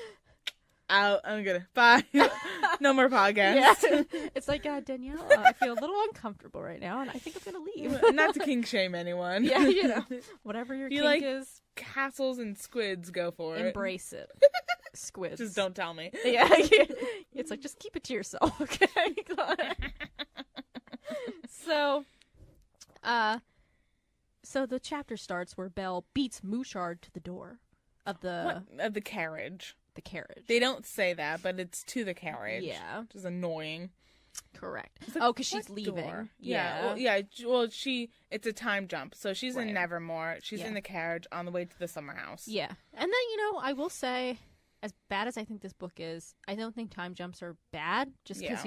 bye. No more podcast. Yeah. It's like, Danielle, I feel a little uncomfortable right now, and I think I'm gonna leave. Not to kink shame anyone. Yeah, you know, whatever your kink like is. Castles and squids, go for it. Embrace it. Squids. Just don't tell me. Yeah. It's like, just keep it to yourself, okay? So the chapter starts where Belle beats Mouchard to the door of the carriage. The carriage. They don't say that, but it's to the carriage. Yeah. Which is annoying. Correct. Like, because she's leaving. Door? Yeah. Well, it's a time jump. So she's in Nevermore. She's in the carriage on the way to the summer house. Yeah. And then, I will say, as bad as I think this book is, I don't think time jumps are bad. Just because,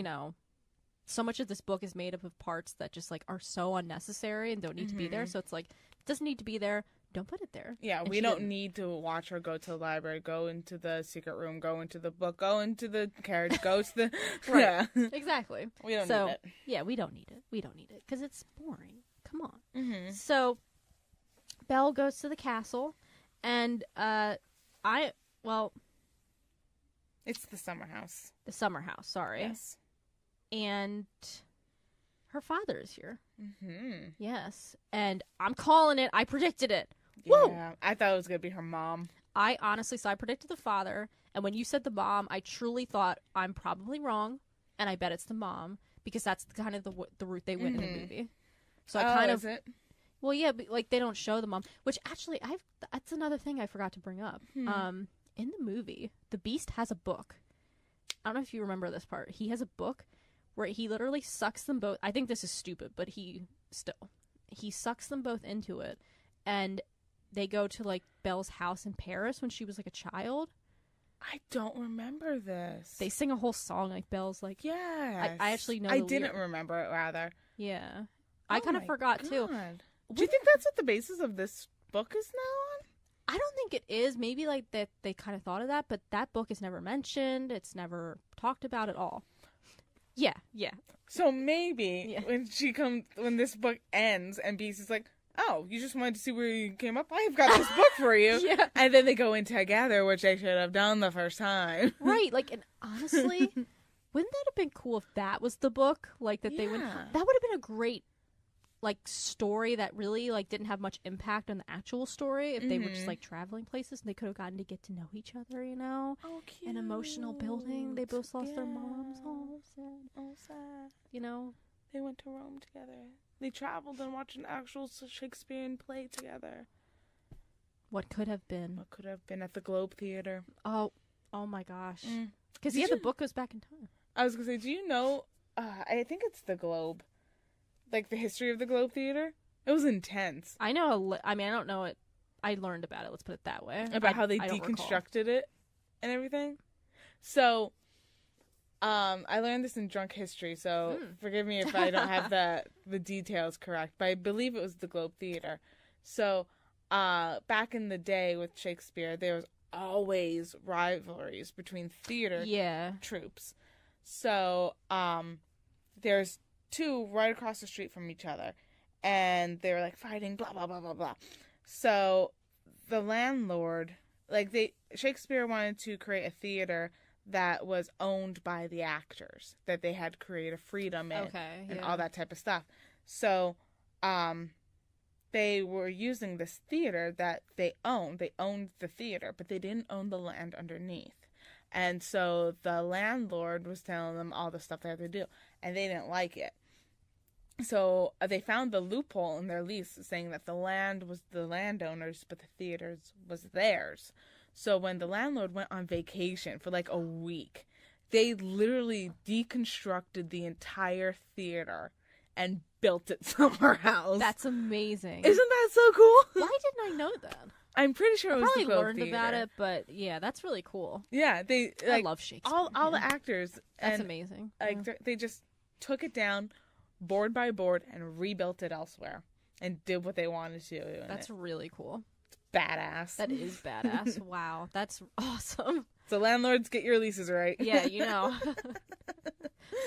so much of this book is made up of parts that just, like, are so unnecessary and don't need to be there. So it's like, it doesn't need to be there. Don't put it there. Yeah, we don't need to watch her go to the library, go into the secret room, go into the book, go into the carriage, go to the... Right. Yeah. Exactly. We don't need it. Yeah, we don't need it. We don't need it. Because it's boring. Come on. Mm-hmm. So, Belle goes to the castle, and, It's the summer house. The summer house, sorry. Yes. And her father is here. Mm-hmm. Yes. And I'm calling it. I predicted it. Yeah, Woo! I thought it was going to be her mom. I predicted the father, and when you said the mom, I truly thought I'm probably wrong, and I bet it's the mom, because that's kind of the route they went in the movie. So I kind of... is it? Well, yeah, but, like, they don't show the mom, which actually, that's another thing I forgot to bring up. In the movie, the Beast has a book. I don't know if you remember this part. He has a book where he literally sucks them both. I think this is stupid, but he sucks them both into it, and they go to, like, Belle's house in Paris when she was, like, a child. I don't remember this. They sing a whole song, like, Belle's, like... Yes. I actually know I the didn't lyric. remember it, rather. Yeah. I kind of forgot, too. Do you think that's what the basis of this book is now on? I don't think it is. Maybe, like, that they kind of thought of that, but that book is never mentioned. It's never talked about at all. Yeah. So maybe when this book ends and Beast is like, oh, you just wanted to see where you came up? I've got this book for you. Yeah. And then they go in together, which they should have done the first time. Right. Like, and honestly, wouldn't that have been cool if that was the book? Like, that they would... That would have been a great, like, story that really, like, didn't have much impact on the actual story if they were just, like, traveling places and they could have gotten to get to know each other, Oh, cute. An emotional building. They both lost their moms. Oh, sad. Oh, sad. They went to Rome together. They traveled and watched an actual Shakespearean play together. What could have been? What could have been at the Globe Theater. Oh my gosh. Because, the book goes back in time. I was going to say, do you know, I think it's the Globe. Like, the history of the Globe Theater? It was intense. I know, I don't know it. I learned about it, let's put it that way. About how they deconstructed it and everything. So, I learned this in drunk history, so forgive me if I don't have the details correct, but I believe it was the Globe Theater. So, back in the day with Shakespeare, there was always rivalries between theater troupes. So, there's two right across the street from each other, and they were, like, fighting, blah, blah, blah, blah, blah. So, the landlord, Shakespeare wanted to create a theater that was owned by the actors, that they had creative freedom in, and all that type of stuff. So, they were using this theater that they owned. They owned the theater, but they didn't own the land underneath. And so the landlord was telling them all the stuff they had to do, and they didn't like it. So they found the loophole in their lease saying that the land was the landowners, but the theaters was theirs. So when the landlord went on vacation for like a week, they literally deconstructed the entire theater and built it somewhere else. That's amazing. Isn't that so cool? Why didn't I know that? I'm pretty sure it was the Globe learned Theater. about it, but yeah, that's really cool. Yeah, I love Shakespeare. All the actors. That's amazing. They just took it down board by board and rebuilt it elsewhere and did what they wanted to. That's really cool. Badass. That is badass. Wow, that's awesome. So landlords, get your leases right. Yeah, you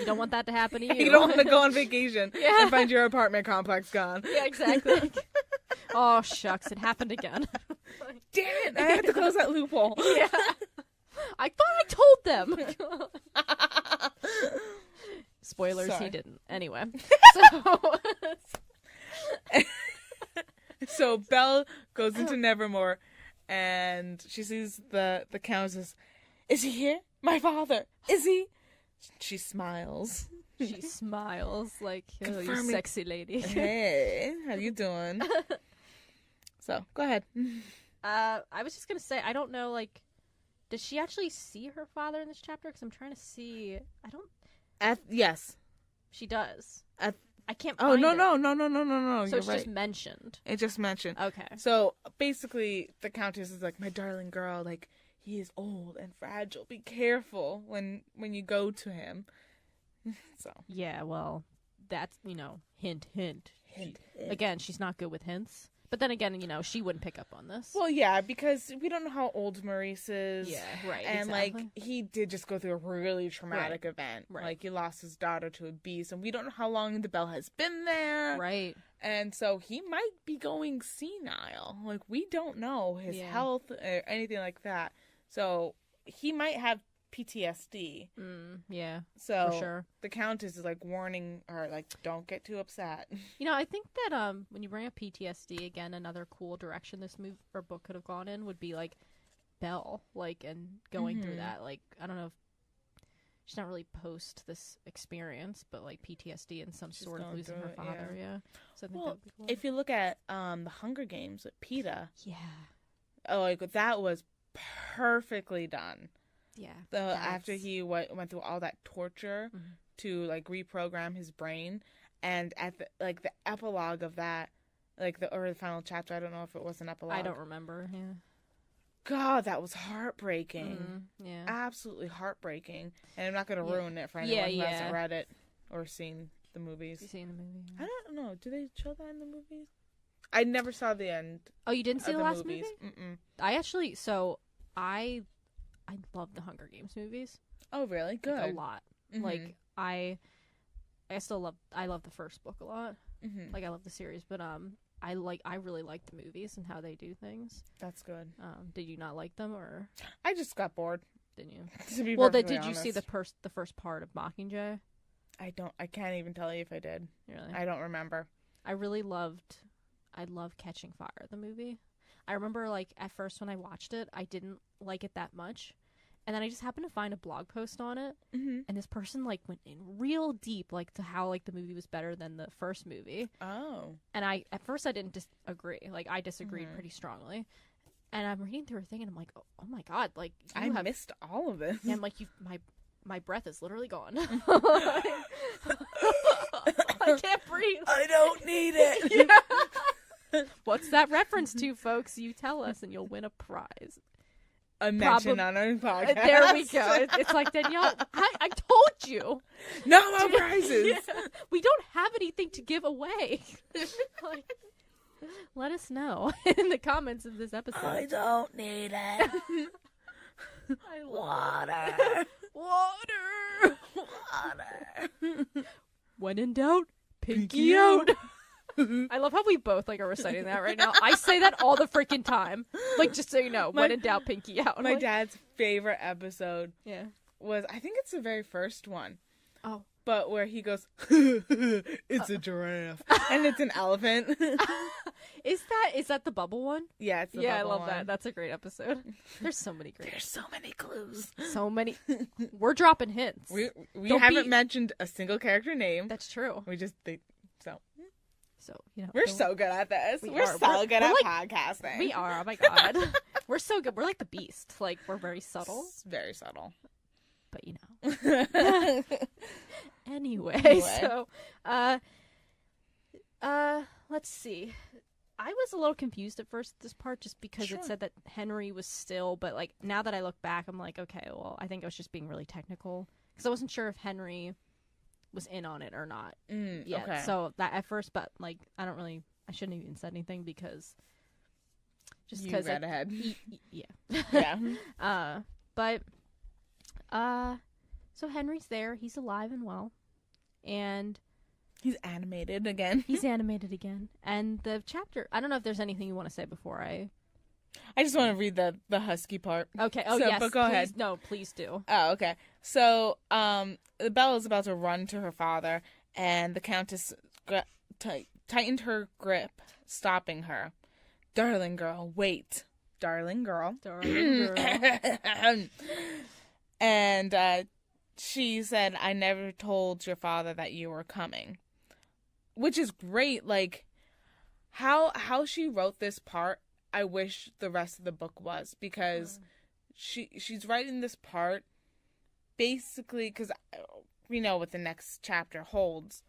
don't want that to happen to you. You don't want to go on vacation and find your apartment complex gone. Yeah, exactly. Oh, shucks, it happened again. Damn it, I had to close that loophole. Yeah. I thought I told them. Spoilers, He didn't. Anyway. So Belle goes into Nevermore, and she sees the count says, "Is he here? My father. Is he?" She smiles. She smiles like, oh, you sexy lady. Hey, how you doing? So, go ahead. I was just gonna say, I don't know, like, does she actually see her father in this chapter? Because I'm trying to see. I don't. Yes. She does. I can't Oh, find no. it. So You're it's right. just mentioned. It just mentioned. Okay. So, basically, the Countess is like, my darling girl, like, he is old and fragile. Be careful when you go to him. So. Yeah, well, that's, hint. Hint. Again, she's not good with hints. But then again, she wouldn't pick up on this. Well, yeah, because we don't know how old Maurice is. Yeah, right. And, exactly. he did just go through a really traumatic event. Right. Like, he lost his daughter to a beast, and we don't know how long the bell has been there. Right. And so he might be going senile. Like, we don't know his health or anything like that. So, he might have PTSD. Yeah, so for sure. The Countess is, like, warning her, like, don't get too upset. I think that when you bring up PTSD, again, another cool direction this book could have gone in would be, like, Belle, like, and going through that. Like, I don't know if she's not really post this experience, but, like, PTSD and some sort of losing her father, yeah. So I think that would be cool. If you look at the Hunger Games with PETA. Yeah. Oh, like, that was perfectly done. Yeah. After he went through all that torture to, like, reprogram his brain, and at the epilogue of that, like, or the final chapter, I don't know if it was an epilogue. I don't remember, yeah. God, that was heartbreaking. Yeah. Absolutely heartbreaking. And I'm not going to ruin it for anyone who hasn't read it or seen the movies. Have you seen the movie? I don't know. Do they show that in the movies? I never saw the end. Oh, you didn't see the last movies. movie? Mm-mm. I love the Hunger Games movies. Oh, really? Good. Like, a lot. Mm-hmm. Like, I love the first book a lot. Mm-hmm. Like, I love the series, but I really like the movies and how they do things. That's good. Did you not like them, or I just got bored. Didn't you? To be well, perfectly did you honest. see the first part of Mockingjay? I can't even tell you if I did. Really? I don't remember. I love Catching Fire, the movie. I remember, like, at first when I watched it, I didn't like it that much. And then I just happened to find a blog post on it. Mm-hmm. And this person, like, went in real deep, like, to how, like, the movie was better than the first movie. Oh. And at first I didn't disagree. Like, I disagreed pretty strongly. And I'm reading through her thing, and I'm like, oh my God, like, I missed all of this. Yeah, I'm like, my breath is literally gone. I can't breathe. I don't need it. Yeah. What's that reference to, folks? You tell us, and you'll win a prize. A mention on our podcast. There we go. It's like, Danielle, I told you. No more prizes. Yeah. We don't have anything to give away. Like, let us know in the comments of this episode. I don't need it. Water. When in doubt, pinky out. I love how we both, like, are reciting that right now. I say that all the freaking time. Like, just so you know, when in doubt, pinky out. My dad's favorite episode was, I think it's the very first one. Oh. But where he goes, it's a giraffe. And it's an elephant. Is that the bubble one? Yeah, it's the bubble I love one. that. That's a great episode. There's so many great. There's so many clues. So many. We're dropping hints. We haven't mentioned a single character name. That's true. We just think so. So, we're so good at this. We're so good at podcasting. We are. Oh my God. We're so good. We're like the Beast. Like, we're very subtle. Very subtle. But you know. Anyway, so let's see. I was a little confused at first this part just because it said that Henry was still, but like now that I look back, I'm like, okay, well, I think I was just being really technical because I wasn't sure if Henry was in on it or not yet. Okay. So that at first, but like I shouldn't have even said anything because just because you read ahead. Yeah. But so Henry's there. He's alive and well, and he's animated again. And the chapter. I don't know if there's anything you want to say before I just want to read the husky part. Okay. Oh, yes. But go ahead. No, please do. Oh, okay. So, Belle is about to run to her father, and the Countess tightened her grip, stopping her. Darling girl, wait. Darling girl. And she said, I never told your father that you were coming. Which is great. Like, how she wrote this part, I wish the rest of the book was, because she's writing this part basically because we know what the next chapter holds.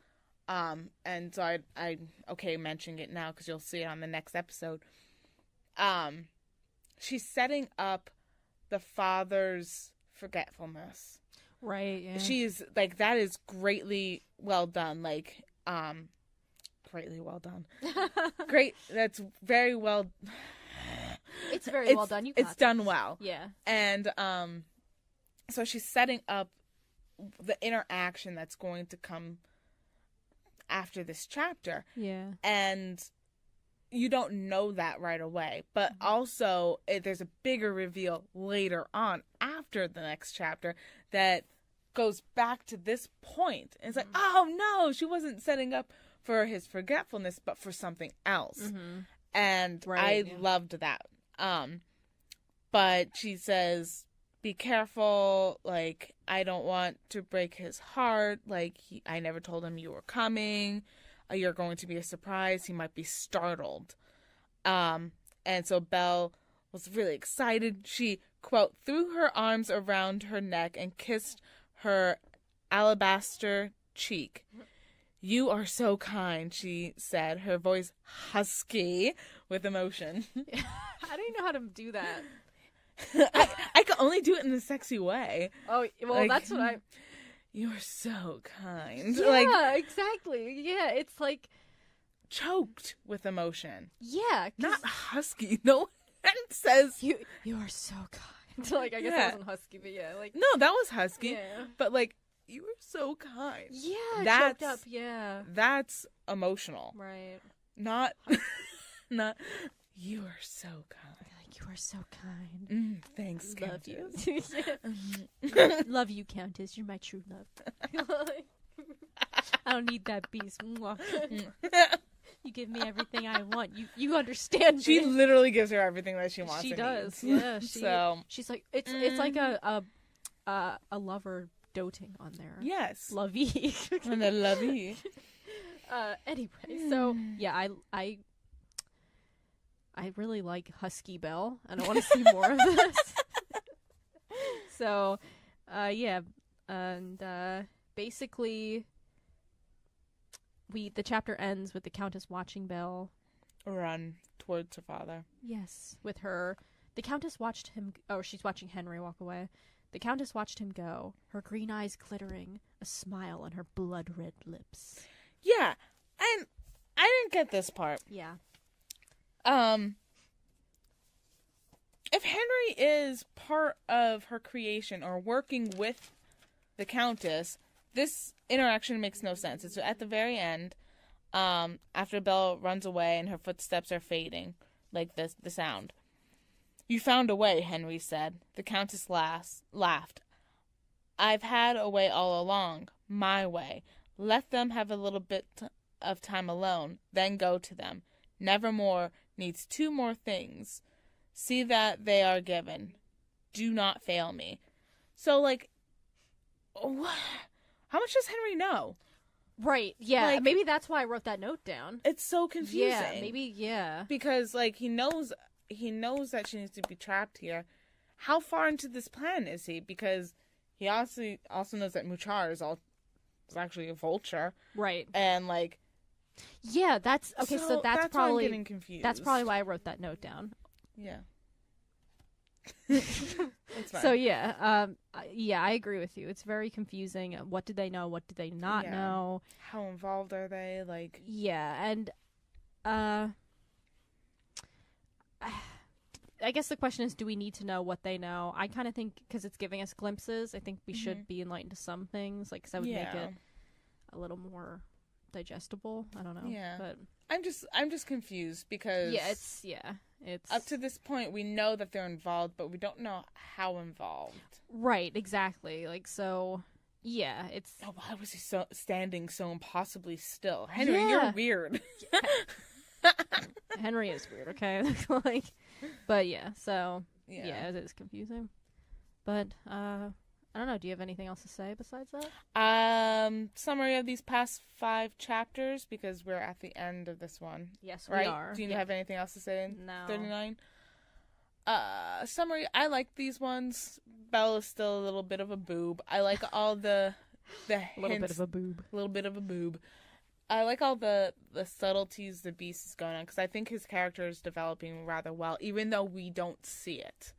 And so I'm okay mentioning it now because you'll see it on the next episode. She's setting up the father's forgetfulness. Right, yeah. She's, like, that is greatly well done. Like, greatly well done. Great, that's very well... It's very well done. It's done well. Yeah. And, so she's setting up the interaction that's going to come after this chapter. Yeah. And you don't know that right away. But also, there's a bigger reveal later on after the next chapter that goes back to this point. And it's like, oh no, she wasn't setting up for his forgetfulness, but for something else. And I loved that. But she says, be careful, like, I don't want to break his heart, like, I never told him you were coming, you're going to be a surprise, he might be startled. And so Belle was really excited. She, quote, threw her arms around her neck and kissed her alabaster cheek. You are so kind, she said, her voice husky with emotion. I don't even know how to do that. I can only do it in a sexy way. Oh, well, like, that's what I... You're so kind. Yeah, like, exactly. Yeah, it's like... choked with emotion. Yeah. Not husky. No one says... You are so kind. Like, I guess it wasn't husky, but yeah. Like, no, that was husky. Yeah. But, like, you are so kind. Yeah, that's, choked up, yeah. That's emotional. Right. Not, you are so kind. Like, you are so kind. Thanks, Love Countess. you. Love you, Countess. You're my true love. I don't need that beast. You give me everything I want. You understand. She literally gives her everything that she wants. She and does. needs. Yeah. She's like it's like a lover doting on their lovey. On the lovey. Anyway, so yeah, I really like Husky Belle, and I want to see more of this. So, yeah, and basically, the chapter ends with the Countess watching Belle run towards her father. Yes, with her. The Countess watched him. Oh, she's watching Henry walk away. The Countess watched him go, her green eyes glittering, a smile on her blood-red lips. Yeah, and I didn't get this part. Yeah. If Henry is part of her creation or working with the Countess, this interaction makes no sense. It's at the very end, after Belle runs away and her footsteps are fading, like the sound. You found a way, Henry said. The Countess laughed. I've had a way all along, my way. Let them have a little bit of time alone, then go to them. Nevermore needs 2 more things. See that they are given. Do not fail me. So, like, how much does Henry know? Right, yeah. Like, maybe that's why I wrote that note down. It's so confusing. Yeah, maybe, yeah. Because, like, he knows that she needs to be trapped here. How far into this plan is he? Because he also knows that Muchar is actually a vulture. Right. And, like... Yeah, that's... Okay, so that's probably... why I'm getting confused. That's probably why I wrote that note down. Yeah. It's fine. So, yeah. Yeah, I agree with you. It's very confusing. What did they know? What did they not know? How involved are they? Like... Yeah, and... I guess the question is, do we need to know what they know? I kind of think, because it's giving us glimpses, I think we should be enlightened to some things, like, because that would make it a little more digestible. I don't know. Yeah. But I'm just confused because it's up to this point we know that they're involved, but we don't know how involved. Right. Exactly. Like, so. Yeah. It's. Oh, why was he standing so impossibly still? Henry, you're weird. Henry is weird. Okay. Like, but yeah. So yeah, it is confusing. But I don't know. Do you have anything else to say besides that? Summary of these past 5 chapters, because we're at the end of this one. Yes, right? we are. Do you have anything else to say in No. 39? Summary, I like these ones. Belle is still a little bit of a boob. I like all the hints. A little bit of a boob. A little bit of a boob. I like all the subtleties the Beast is going on, because I think his character is developing rather well, even though we don't see it.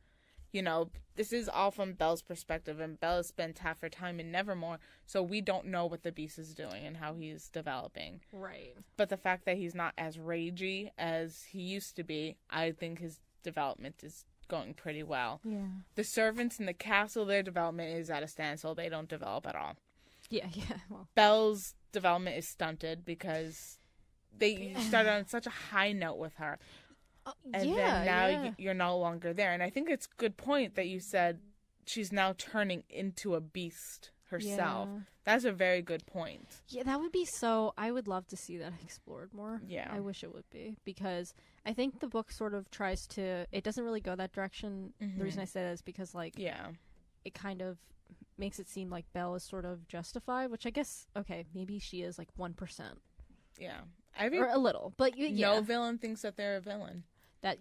You know, this is all from Belle's perspective, and Belle spent half her time in Nevermore, so we don't know what the Beast is doing and how he's developing. Right. But the fact that he's not as ragey as he used to be, I think his development is going pretty well. Yeah. The servants in the castle, their development is at a standstill. They don't develop at all. Yeah. Well, Belle's development is stunted because they started on such a high note with her. And then now you're no longer there. And I think it's a good point that you said she's now turning into a beast herself. Yeah. That's a very good point. Yeah, that would be so... I would love to see that explored more. Yeah. I wish it would be. Because I think the book sort of tries to... It doesn't really go that direction. Mm-hmm. The reason I say that is because, like... Yeah. It kind of makes it seem like Belle is sort of justified, which I guess... Okay, maybe she is, like, 1%. Yeah. Or a little. But, no villain thinks that they're a villain. That's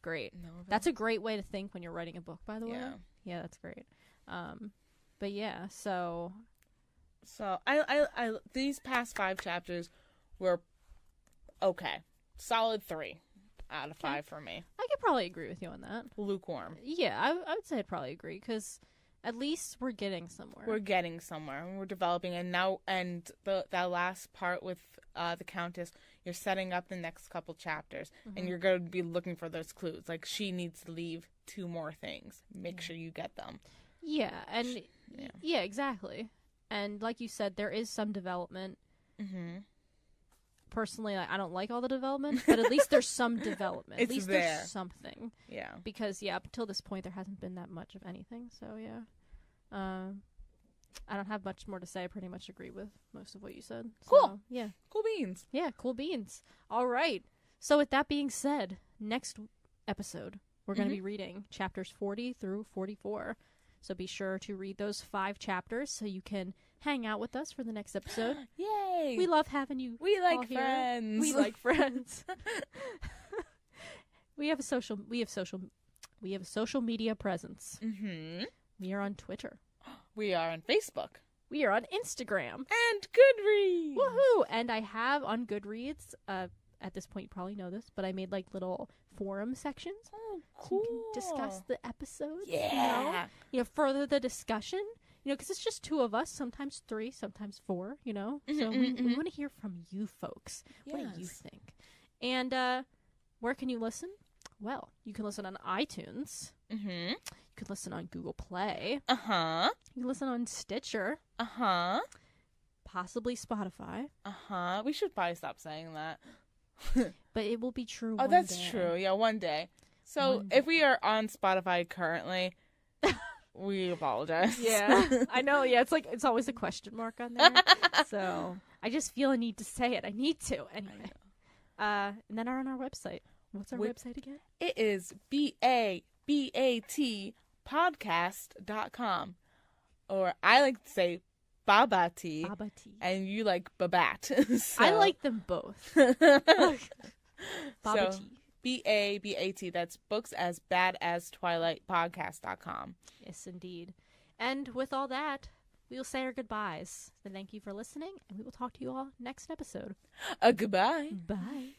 great. No That's a great way to think when you're writing a book, by the way. Yeah. Yeah, that's great. But yeah, so I these past 5 chapters were okay. Solid 3 out of 5 for me. I could probably agree with you on that. Lukewarm. Yeah, I would say I'd probably agree, because at least we're getting somewhere. We're getting somewhere, and we're developing, and now, that last part with the Countess, you're setting up the next couple chapters, and you're going to be looking for those clues. Like, she needs to leave 2 more things. Make sure you get them. Yeah, and yeah, exactly. And like you said, there is some development. Mm-hmm. Personally, I don't like all the development, but at least there's some development. At least there. There's something. Yeah. Because, up until this point, there hasn't been that much of anything. So, yeah. I don't have much more to say. I pretty much agree with most of what you said. So, cool. Yeah. Cool beans. Yeah, cool beans. All right. So, with that being said, next episode, we're going to be reading chapters 40 through 44. So be sure to read those 5 chapters so you can hang out with us for the next episode. Yay! We love having you. We like friends. We like friends. We have a social media presence. Mm-hmm. We are on Twitter. We are on Facebook. We are on Instagram. And Goodreads. Woohoo! And I have on Goodreads, at this point you probably know this, but I made like little forum sections. Oh, cool. So you can discuss the episodes. Yeah. You know, further the discussion. You know, because it's just 2 of us, sometimes 3, sometimes 4, you know? So we want to hear from you folks. Yes. What do you think? And where can you listen? Well, you can listen on iTunes. Mm-hmm. You can listen on Google Play. Uh-huh. You can listen on Stitcher. Uh-huh. Possibly Spotify. Uh-huh. We should probably stop saying that. But it will be true one day. Oh, that's true. Yeah, one day. So if we are on Spotify currently, we apologize. Yeah, I know. Yeah, it's always a question mark on there. So I just feel a need to say it. I need to anyway. And then on our website. What's our website again? It is BaBaT podcast.com. Or I like to say BaBaT. BaBaT. And you like BaBaT. So. I like them both. BaBaT. So, BaBaT. That's books as bad as Twilight podcast.com. Yes, indeed. And with all that, we will say our goodbyes. So thank you for listening, and we will talk to you all next episode. Goodbye. Bye.